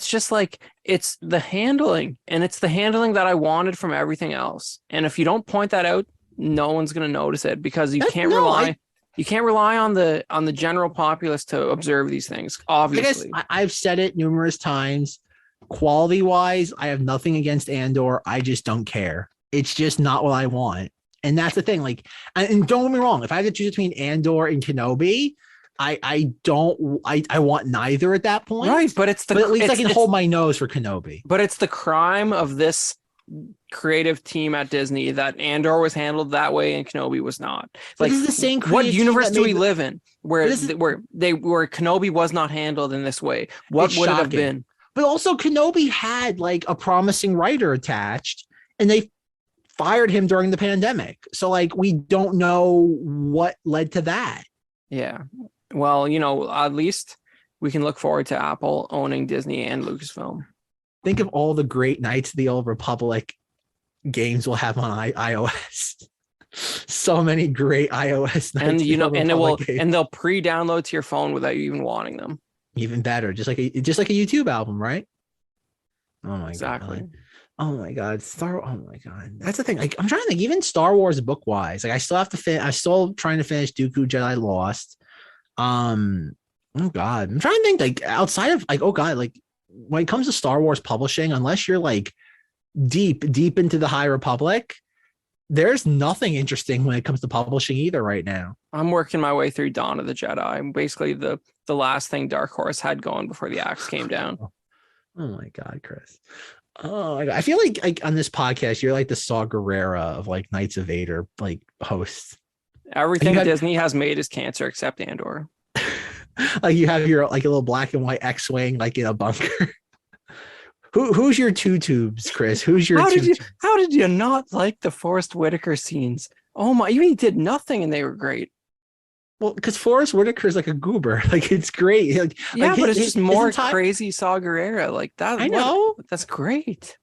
just like, it's the handling, and it's the handling that I wanted from everything else. And if you don't point that out, no one's going to notice it, because you can't rely on the general populace to observe these things. Obviously, I've said it numerous times. Quality wise, I have nothing against Andor. I just don't care. It's just not what I want, and that's the thing. Like, and don't get me wrong. If I had to choose between Andor and Kenobi, I want neither at that point. Right, but at least I can hold my nose for Kenobi. But it's the crime of this creative team at Disney that Andor was handled that way and Kenobi was not. Like, this is the same. What universe do we live in where Kenobi was not handled in this way? What would it have been? But also, Kenobi had like a promising writer attached, and they fired him during the pandemic. So like, we don't know what led to that. Yeah. Well, at least we can look forward to Apple owning Disney and Lucasfilm. Think of all the great Knights of the Old Republic games we'll have on iOS. So many great iOS Knights and they'll pre-download to your phone without you even wanting them. Even better, just like a YouTube album, right? Oh my exactly. God. Oh my God, oh my God, that's the thing. Like, I'm trying to think, even Star Wars book wise, like I still have to I'm still trying to finish Dooku Jedi Lost. Oh God, I'm trying to think, like, outside of like, oh God, like when it comes to Star Wars publishing, unless you're like deep into the High Republic, there's nothing interesting when it comes to publishing either right now. I'm working my way through Dawn of the Jedi. I'm basically the last thing Dark Horse had going before the axe came down. Oh my God, Chris. Oh my God. I feel like on this podcast, you're like the Saw Gerrera of like Knights of Vader, like hosts. Everything Disney has made is cancer except Andor. Like you have your like a little black and white X-wing like in a bunker. Who's your two tubes, Chris? How did you not like the Forrest Whitaker scenes? Oh my, you did nothing and they were great. Well, because Forrest Whitaker is like a goober. Like, it's great. Like, but it's just more crazy Saw Gerrera. Like that. I know. That's great.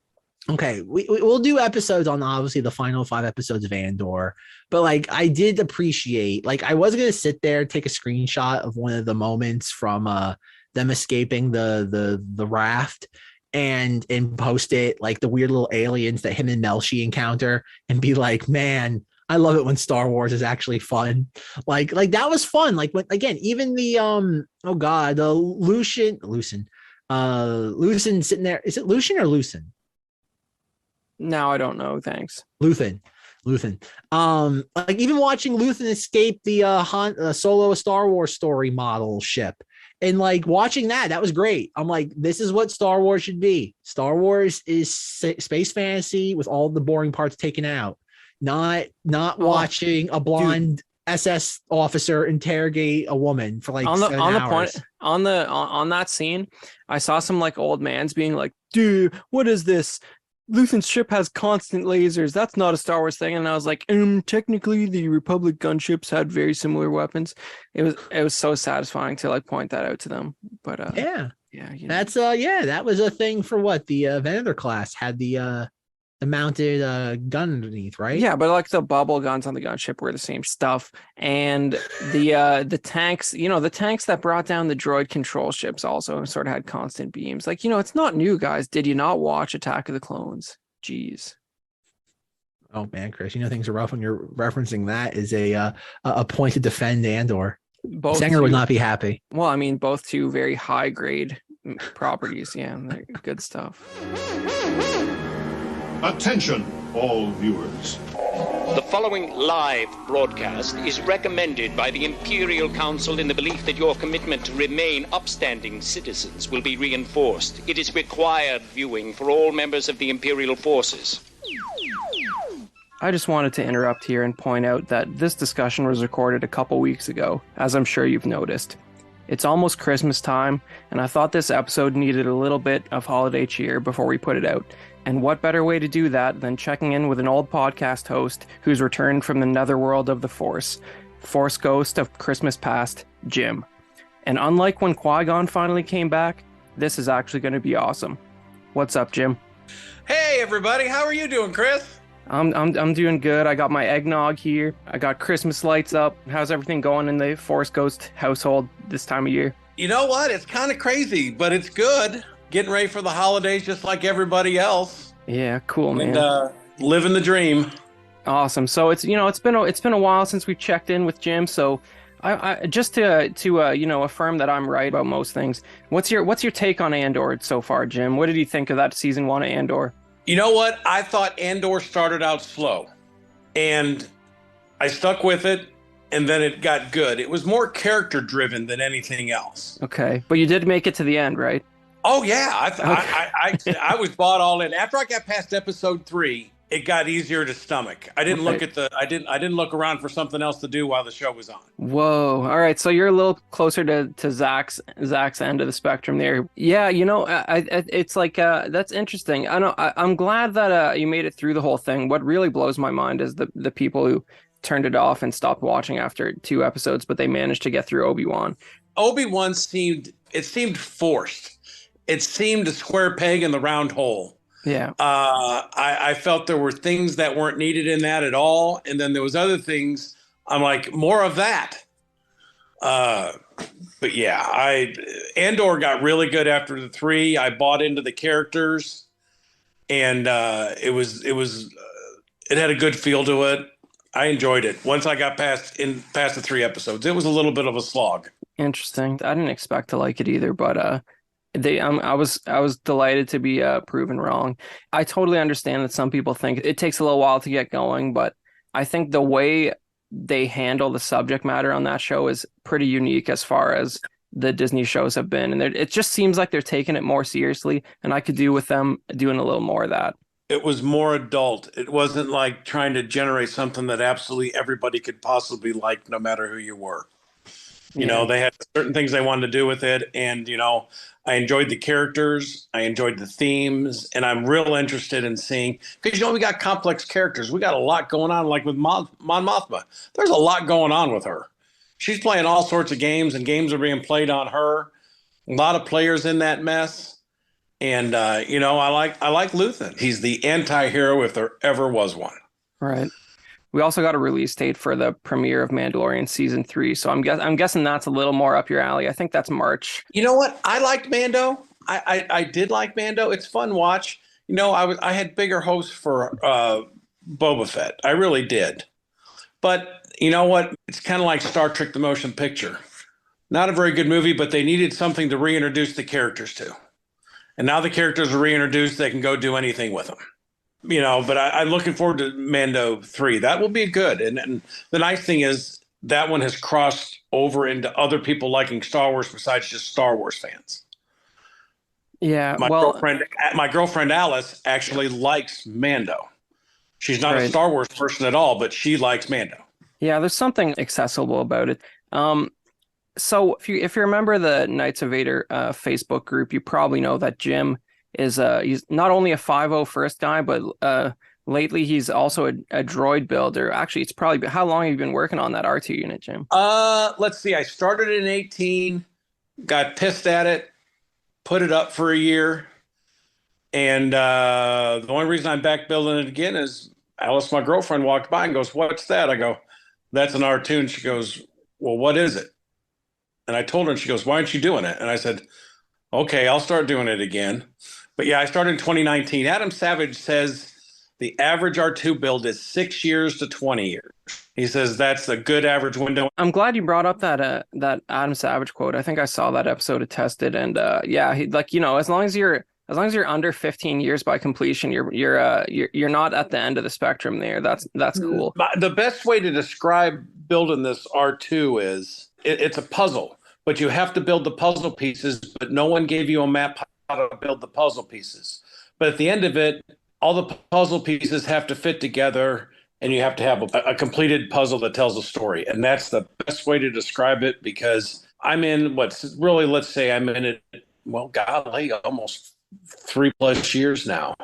Okay, we'll do episodes on obviously the final 5 episodes of Andor, but like I did appreciate, like I was gonna sit there, take a screenshot of one of the moments from them escaping the raft and post it, like the weird little aliens that him and Melshi encounter, and be like, man, I love it when Star Wars is actually fun. Like that was fun. Like when, again, even the oh God, the Lucian sitting there. Is it Lucian or Lucen? No, I don't know. Thanks. Luthen. Like even watching Luthen escape the Solo Star Wars story model ship, and like watching that was great. I'm like, this is what Star Wars should be. Star Wars is space fantasy with all the boring parts taken out. not watching a blonde SS officer interrogate a woman for like on the 7 on the hours. point on that scene. I saw some like old mans being like, dude, what is this? Luthen's ship has constant lasers. That's not a Star Wars thing. And I was like, technically the Republic gunships had very similar weapons. It was so satisfying to like point that out to them. But yeah, you know. that's that was a thing for what the Venator class had the mounted gun underneath, right? Yeah, but like the bubble guns on the gunship were the same stuff, and the tanks, the tanks that brought down the droid control ships also sort of had constant beams. Like, it's not new, guys. Did you not watch Attack of the Clones? Jeez. Oh man, Chris, things are rough when you're referencing that is a point to defend Andor. Sanger would not be happy. Well, I mean, both two very high grade properties. Yeah, they're good stuff. Attention, all viewers. The following live broadcast is recommended by the Imperial Council in the belief that your commitment to remain upstanding citizens will be reinforced. It is required viewing for all members of the Imperial forces. I just wanted to interrupt here and point out that this discussion was recorded a couple weeks ago, as I'm sure you've noticed. It's almost Christmas time, and I thought this episode needed a little bit of holiday cheer before we put it out. And what better way to do that than checking in with an old podcast host who's returned from the netherworld of the Force ghost of Christmas past, Jim. And unlike when Qui-Gon finally came back, this is actually going to be awesome. What's up, Jim? Hey, everybody. How are you doing, Chris? I'm doing good. I got my eggnog here. I got Christmas lights up. How's everything going in the Force Ghost household this time of year? You know what? It's kind of crazy, but it's good. Getting ready for the holidays just like everybody else. Yeah, cool, man. And living the dream. Awesome. So it's been a while since we checked in with Jim. So I just to affirm that I'm right about most things. What's your take on Andor so far, Jim? What did you think of that season 1 of Andor? You know what? I thought Andor started out slow, and I stuck with it, and then it got good. It was more character driven than anything else. Okay, but you did make it to the end, right? Oh yeah, I was bought all in. After I got past episode 3, it got easier to stomach. I didn't look at I didn't look around for something else to do while the show was on. Whoa! All right, so you're a little closer to Zack's end of the spectrum there. Yeah, it's like that's interesting. I'm glad that you made it through the whole thing. What really blows my mind is the people who turned it off and stopped watching after 2 episodes, but they managed to get through Obi-Wan. Obi-Wan seemed forced. It seemed a square peg in the round hole. Yeah. I felt there were things that weren't needed in that at all. And then there was other things. I'm like, more of that. But yeah, Andor got really good after the 3. I bought into the characters, and it had a good feel to it. I enjoyed it. Once I got past the 3 episodes, it was a little bit of a slog. Interesting. I didn't expect to like it either, but I was delighted to be proven wrong. I totally understand that some people think it takes a little while to get going, but I think the way they handle the subject matter on that show is pretty unique as far as the Disney shows have been, and it just seems like they're taking it more seriously, and I could do with them doing a little more of that. It was more adult. It wasn't like trying to generate something that absolutely everybody could possibly like, no matter who you were. You know, they had certain things they wanted to do with it. And, I enjoyed the characters. I enjoyed the themes. And I'm real interested in seeing, because, we got complex characters. We got a lot going on, like with Mon Mothma. There's a lot going on with her. She's playing all sorts of games, and games are being played on her. A lot of players in that mess. And, I like Luthen. He's the anti-hero if there ever was one. Right. We also got a release date for the premiere of Mandalorian season 3, so I'm guessing that's a little more up your alley. I think that's March. You know what? I liked Mando. I did like Mando. It's fun watch. I had bigger hopes for Boba Fett. I really did. But you know what? It's kind of like Star Trek: The Motion Picture. Not a very good movie, but they needed something to reintroduce the characters to. And now the characters are reintroduced. They can go do anything with them. But I'm looking forward to Mando 3. That will be good. And the nice thing is that one has crossed over into other people liking Star Wars besides just Star Wars fans. Yeah. My girlfriend Alice actually likes Mando. She's not a Star Wars person at all, but she likes Mando. Yeah, there's something accessible about it. So if you remember the Knights of Vader Facebook group, you probably know that Jim is he's not only a 501st guy, but lately he's also a droid builder. Actually, it's probably how long have you been working on that R2 unit, Jim? Let's see. I started in 18, got pissed at it, put it up for a year, and the only reason I'm back building it again is Alice, my girlfriend, walked by and goes, "What's that?" I go, "That's an R2." And she goes, "Well, what is it?" And I told her, and she goes, "Why aren't you doing it?" And I said, "Okay, I'll start doing it again." But yeah, I started in 2019. Adam Savage says the average R2 build is 6 years to 20 years. He says that's a good average window. I'm glad you brought up that Adam Savage quote. I think I saw that episode of Tested, and yeah, he, like, you know, as long as you're under 15 years by completion, you're not at the end of the spectrum there. That's cool. The best way to describe building this R2 is it's a puzzle, but you have to build the puzzle pieces, but no one gave you a map how to build the puzzle pieces. But at the end of it, all the puzzle pieces have to fit together, and you have to have a completed puzzle that tells a story. And that's the best way to describe it, because I'm in let's say I'm in it, well, golly, almost 3+ years now.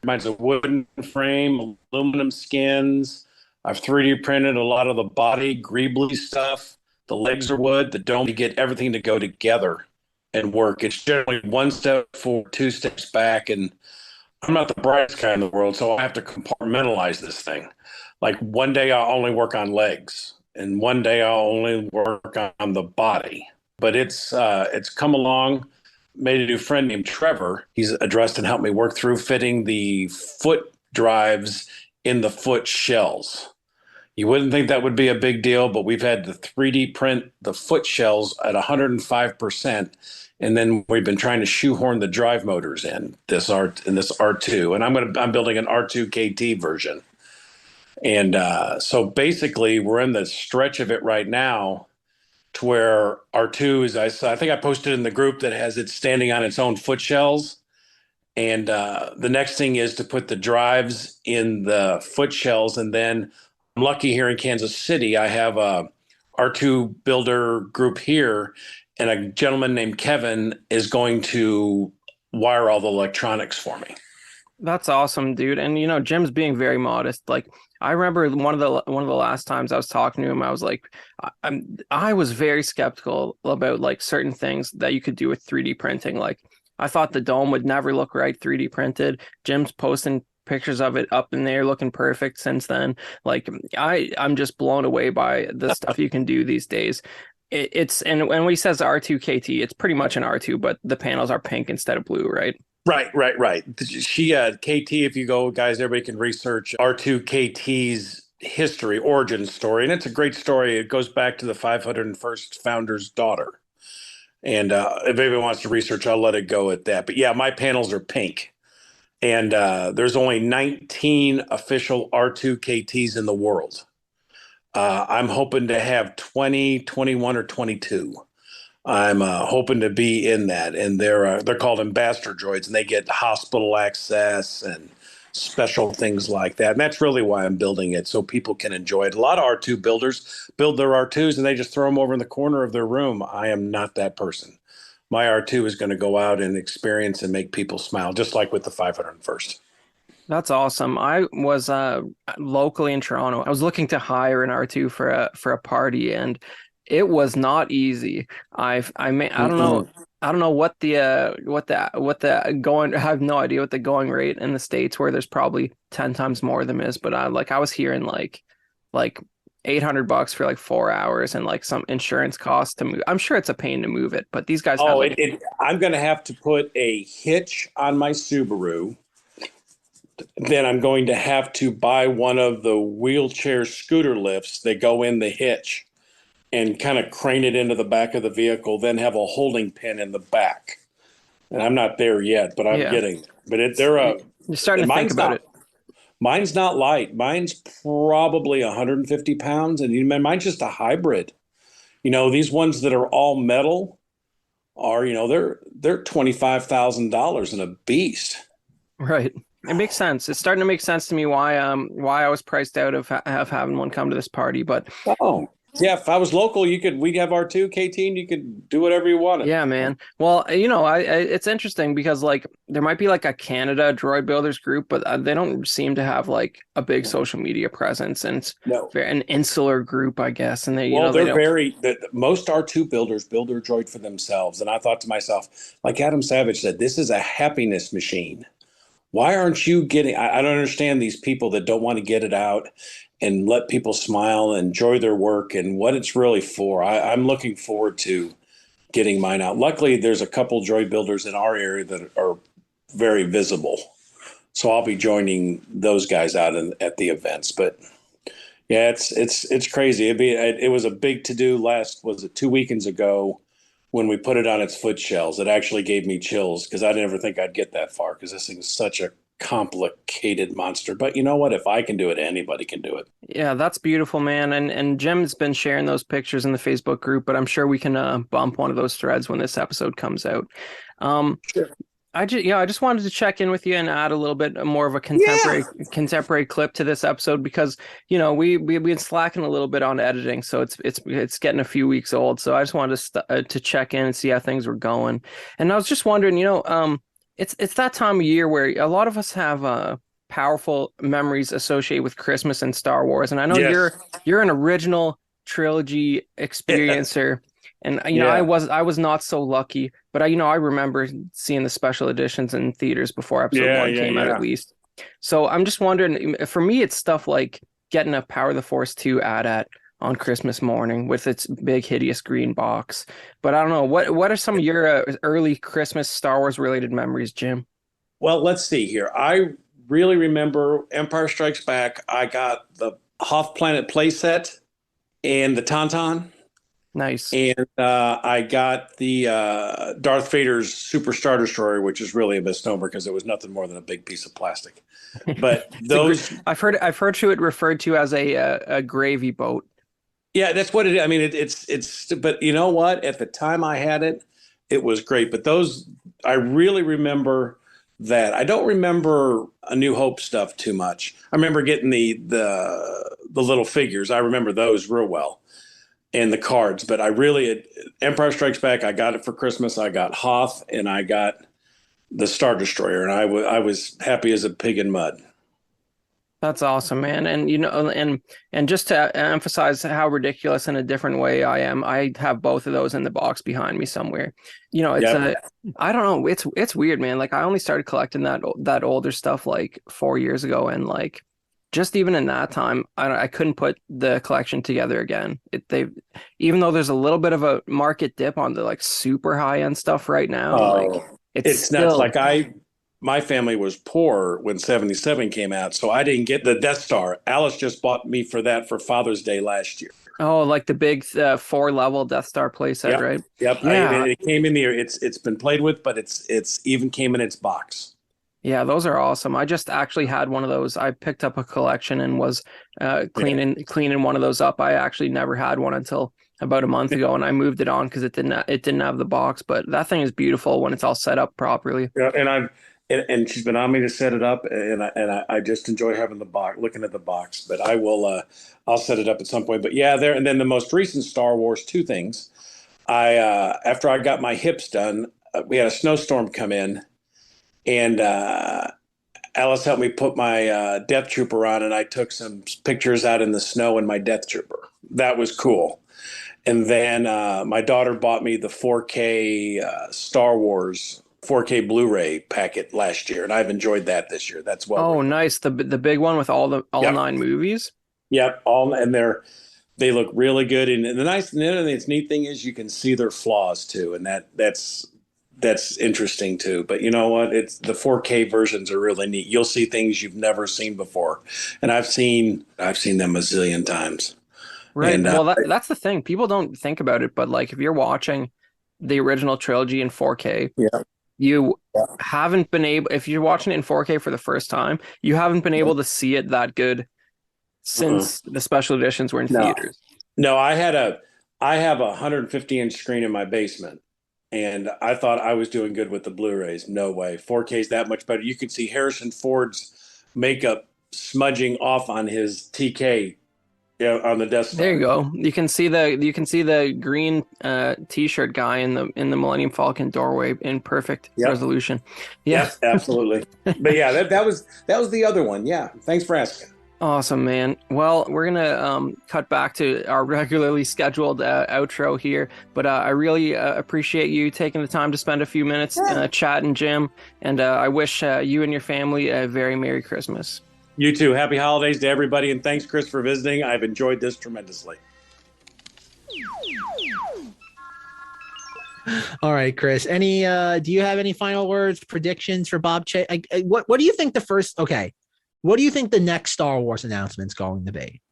Mine's a wooden frame, aluminum skins. I've 3D printed a lot of the body, greebly stuff. The legs are wood, the dome, to get everything to go together and work. It's generally one step forward, 2 steps back, and I'm not the brightest guy in the world, so I have to compartmentalize this thing. Like one day I'll only work on legs, and one day I'll only work on the body. But it's come along. Made a new friend named Trevor. He's addressed and helped me work through fitting the foot drives in the foot shells. You wouldn't think that would be a big deal, but we've had to 3D print the foot shells at 105%, and then we've been trying to shoehorn the drive motors in this R2, and I'm building an R2 KT version, and so basically we're in the stretch of it right now, to where R2 is. I think I posted in the group that has it standing on its own foot shells, and the next thing is to put the drives in the foot shells, and then I'm lucky here in Kansas City, I have a R2 builder group here, and a gentleman named Kevin is going to wire all the electronics for me. That's awesome, dude. And you know, Jim's being very modest. Like, I remember one of the last times I was talking to him, I was like, I was very skeptical about like certain things that you could do with 3D printing. Like, I thought the dome would never look right 3D printed. Jim's posting pictures of it up in there looking perfect since then. Like, I'm just blown away by the stuff you can do these days. It's and when he says R2 KT, it's pretty much an R2, but the panels are pink instead of blue, right? Right. She KT, if you go, guys, everybody can research R2 KT's history, origin story, and it's a great story. It goes back to the 501st founder's daughter. And if anybody wants to research, I'll let it go at that. But yeah, my panels are pink. And there's only 19 official R2 KTs in the world. I'm hoping to have 20, 21, or 22. I'm hoping to be in that. And they're called ambassador droids, and they get hospital access and special things like that. And that's really why I'm building it, so people can enjoy it. A lot of R2 builders build their R2s and they just throw them over in the corner of their room. I am not that person. My R2 is going to go out and experience and make people smile, just like with the 501st. That's awesome. I was locally in Toronto. I was looking to hire an R2 for a party, and it was not easy. I don't know what the going. I have no idea what the going rate in the States, where there's probably 10 times more of them is. But I was hearing like $800 for like 4 hours, and like some insurance costs to move. I'm sure it's a pain to move it, but these guys. I'm going to have to put a hitch on my Subaru. Then I'm going to have to buy one of the wheelchair scooter lifts that go in the hitch and kind of crane it into the back of the vehicle, then have a holding pin in the back. And I'm not there yet, but I'm getting there. But you're starting to think about it. Mine's not light. Mine's probably 150 pounds, and mine's just a hybrid. You know, these ones that are all metal are, they're $25,000 and a beast. Right. It makes sense. It's starting to make sense to me why I was priced out of having one come to this party. But yeah, if I was local, we'd have our 2K team. You could do whatever you wanted. Yeah, man. Well, I it's interesting because like there might be like a Canada droid builders group, but they don't seem to have like a big social media presence, and it's an insular group, I guess. And most R2 builders build their droid for themselves. And I thought to myself, like Adam Savage said, this is a happiness machine. Why aren't you getting? I don't understand these people that don't want to get it out and let people smile and enjoy their work and what it's really for. I'm looking forward to getting mine out. Luckily, there's a couple droid builders in our area that are very visible. So I'll be joining those guys out at the events. But yeah, it's crazy. It was a big to-do was it 2 weekends ago when we put it on its foot shells. It actually gave me chills because I never think I'd get that far because this thing is such a complicated monster. But you know what? If I can do it, anybody can do it. Yeah, that's beautiful, man. And Jim's been sharing those pictures in the Facebook group, but I'm sure we can bump one of those threads when this episode comes out. Sure. I just wanted to check in with you and add a little bit more of a contemporary clip to this episode because we've been slacking a little bit on editing, so it's getting a few weeks old. So I just wanted to check in and see how things were going. And I was just wondering, it's that time of year where a lot of us have powerful memories associated with Christmas and Star Wars, and I know you're an original trilogy experiencer. And I was not so lucky, but I remember seeing the special editions in theaters before episode 1 came out at least. So I'm just wondering, for me, it's stuff like getting a Power of the Force 2 AT-AT on Christmas morning with its big hideous green box. But I don't know, what are some of your early Christmas Star Wars related memories, Jim? Well, let's see here. I really remember Empire Strikes Back. I got the Hoth Planet playset and the Tauntaun. Nice. And I got the Darth Vader's Super Star Destroyer, which is really a misnomer because it was nothing more than a big piece of plastic. But those I've heard it referred to as a gravy boat. Yeah, that's what it is. I mean, it's. But you know what? At the time I had it, it was great. But those, I really remember that. I don't remember A New Hope stuff too much. I remember getting the little figures. I remember those real well. And the cards, but Empire Strikes Back, I got it for Christmas. I got Hoth and I got the Star Destroyer, and I was happy as a pig in mud. That's awesome, man. And and just to emphasize how ridiculous in a different way I am, I have both of those in the box behind me somewhere. I don't know, it's weird, man. Like I only started collecting that older stuff like 4 years ago, and like just even in that time, I couldn't put the collection together again. Even though there's a little bit of a market dip on the like super high end stuff right now, it's still nuts. Like my family was poor when 77 came out, so I didn't get the Death Star. Alice just bought me for Father's Day last year. Oh, like the big 4-level Death Star playset, right? Yep. Yeah. It came in there. It's been played with, but it's even came in its box. Yeah, those are awesome. I just actually had one of those. I picked up a collection and was cleaning one of those up. I actually never had one until about a month ago, and I moved it on because it didn't have the box. But that thing is beautiful when it's all set up properly. Yeah, and she's been on me to set it up, and I just enjoy having the box, looking at the box. But I'll set it up at some point. But yeah, and then the most recent Star Wars 2 things. After I got my hips done, we had a snowstorm come in. And Alice helped me put my Death Trooper on, and I took some pictures out in the snow in my Death Trooper. That was cool. And then my daughter bought me the 4K Star Wars 4K Blu-ray packet last year, and I've enjoyed that this year. That's nice. The big one with all 9 movies. Yep, and they look really good. And the neat thing is you can see their flaws too, and that's interesting too. But you know what? It's the 4K versions are really neat. You'll see things you've never seen before. And I've seen them a zillion times. Right. And, that's the thing. People don't think about it, but like if you're watching the original trilogy in 4K, you haven't been able, if you're watching it in 4K for the first time, you haven't been able to see it that good since the special editions were in theaters. No, I have a 150-inch screen in my basement. And I thought I was doing good with the Blu-rays. No way. 4K is that much better. You can see Harrison Ford's makeup smudging off on his TK on the Death Star. There you go. You can see the green t-shirt guy in the Millennium Falcon doorway in perfect resolution. Yeah. Yes, absolutely. But yeah, that was the other one. Yeah. Thanks for asking. Awesome, man. Well, we're gonna cut back to our regularly scheduled outro here, but I really appreciate you taking the time to spend a few minutes chatting, Jim, and I wish you and your family a very Merry Christmas. You too. Happy holidays to everybody, and thanks, Chris, for visiting. I've enjoyed this tremendously. All right, Chris. Any do you have any final words, predictions for Bob Chase? What do you think what do you think the next Star Wars announcement is going to be?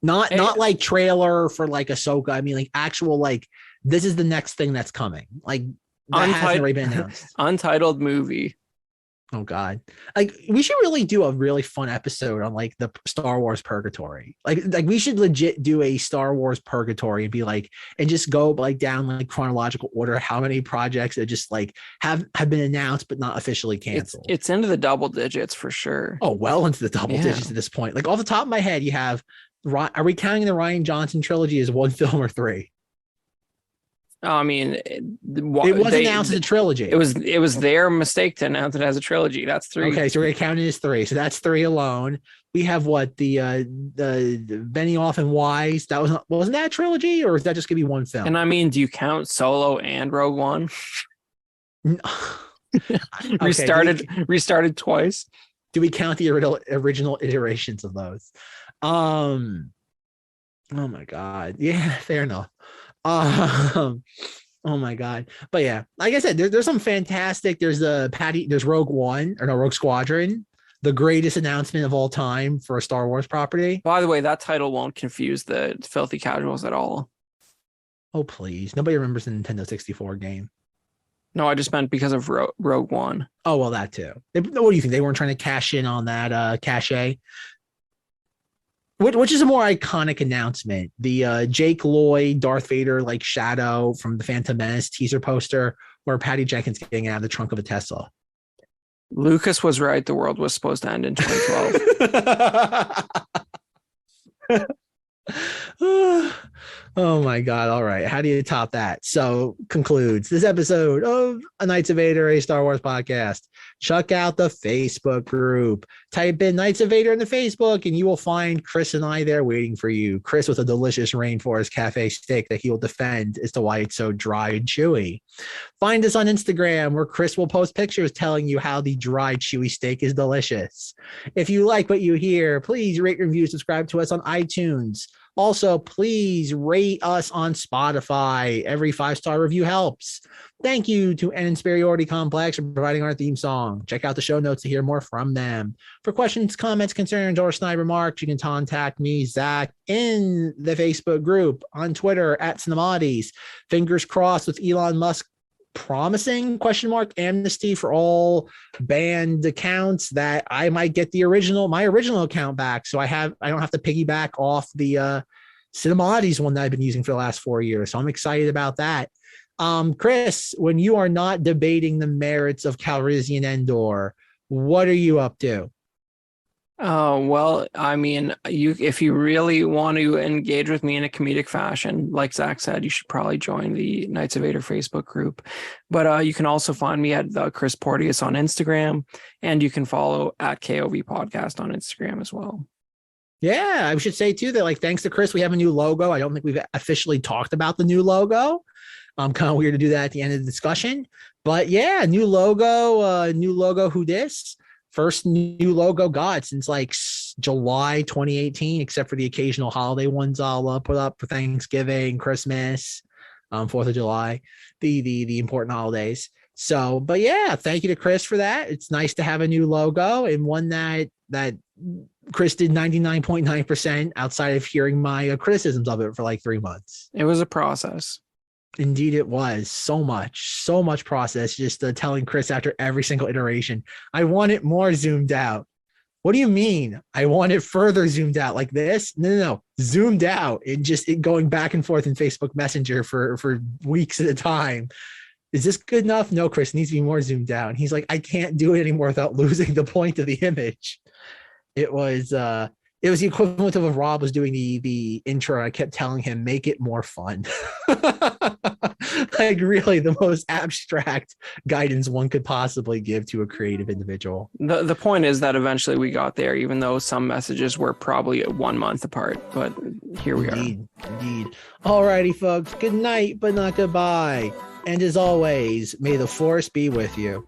Not like trailer for like Ahsoka. I mean, like actual, like this is the next thing that's coming. Like that hasn't already been announced. Untitled movie. Oh God. Like we should really do a really fun episode on like the Star Wars purgatory. Like we should legit do a Star Wars purgatory and be like, and just go like down like chronological order, how many projects that just like have been announced but not officially canceled. It's into the double digits for sure. Oh, well into the double digits at this point. Like off the top of my head, you have, are we counting the Rian Johnson trilogy as one film or three? I mean, it was announced as a trilogy. It was their mistake to announce it as a trilogy. That's three. Okay, so we're gonna count it as three. So that's three alone. We have what the Benioff and Wise. That wasn't that a trilogy, or is that just gonna be one film? And I mean, do you count Solo and Rogue One? Restarted twice. Do we count the original iterations of those? Oh my God. Yeah, fair enough. Oh my God. But yeah, like I said, there's some fantastic, there's Rogue Squadron, the greatest announcement of all time for a Star Wars property. By the way, that title won't confuse the filthy casuals at all. Oh, please. Nobody remembers the Nintendo 64 game. No, I just meant because of Rogue One. Oh, well, that too. What do you think? They weren't trying to cash in on that cachet? Which is a more iconic announcement? The Jake Lloyd, Darth Vader, like shadow from the Phantom Menace teaser poster, or Patty Jenkins getting out of the trunk of a Tesla? Lucas was right. The world was supposed to end in 2012. Oh my God. All right. How do you top that? So concludes this episode of A Knights of Vader, a Star Wars podcast. Check out the Facebook group. Type in Knights of Vader in the Facebook and you will find Chris and I there waiting for you. Chris with a delicious Rainforest Cafe steak that he will defend as to why it's so dry and chewy. Find us on Instagram where Chris will post pictures telling you how the dry, chewy steak is delicious. If you like what you hear, please rate, review, subscribe to us on iTunes. Also, please rate us on Spotify. Every 5-star review helps. Thank you to An Insperiority Complex for providing our theme song. Check out the show notes to hear more from them. For questions, comments, concerns, or snide remarks, you can contact me, Zack, in the Facebook group, on Twitter @Cinemodities. Fingers crossed with Elon Musk promising ? Amnesty for all banned accounts that I might get my original account back. So I don't have to piggyback off the Cinemodities one that I've been using for the last 4 years. So I'm excited about that. Chris, when you are not debating the merits of Calrissian Endor, what are you up to? Well, I mean, if you really want to engage with me in a comedic fashion, like Zach said, you should probably join the Knights of Vader Facebook group. But you can also find me at Chris Porteous on Instagram, and you can follow at KOV Podcast on Instagram as well. Yeah, I should say too that like thanks to Chris, we have a new logo. I don't think we've officially talked about the new logo. Kind of weird to do that at the end of the discussion, but yeah, new logo. Who dis? First new logo got since like July 2018, except for the occasional holiday ones I'll put up for Thanksgiving, Christmas, 4th of July, the important holidays. So, but yeah, thank you to Chris for that. It's nice to have a new logo and one that Chris did 99.9% outside of hearing my criticisms of it for like 3 months. It was a process. Indeed, it was so much process. Just telling Chris after every single iteration, I want it more zoomed out. What do you mean? I want it further zoomed out like this? No. Zoomed out and just going back and forth in Facebook Messenger for weeks at a time. Is this good enough? No, Chris, it needs to be more zoomed out. And he's like, I can't do it anymore without losing the point of the image. It was the equivalent of if Rob was doing the intro. I kept telling him, make it more fun. Like really the most abstract guidance one could possibly give to a creative individual. The point is that eventually we got there, even though some messages were probably 1 month apart, but here we are. Indeed. Alrighty, folks. Good night, but not goodbye. And as always, may the force be with you.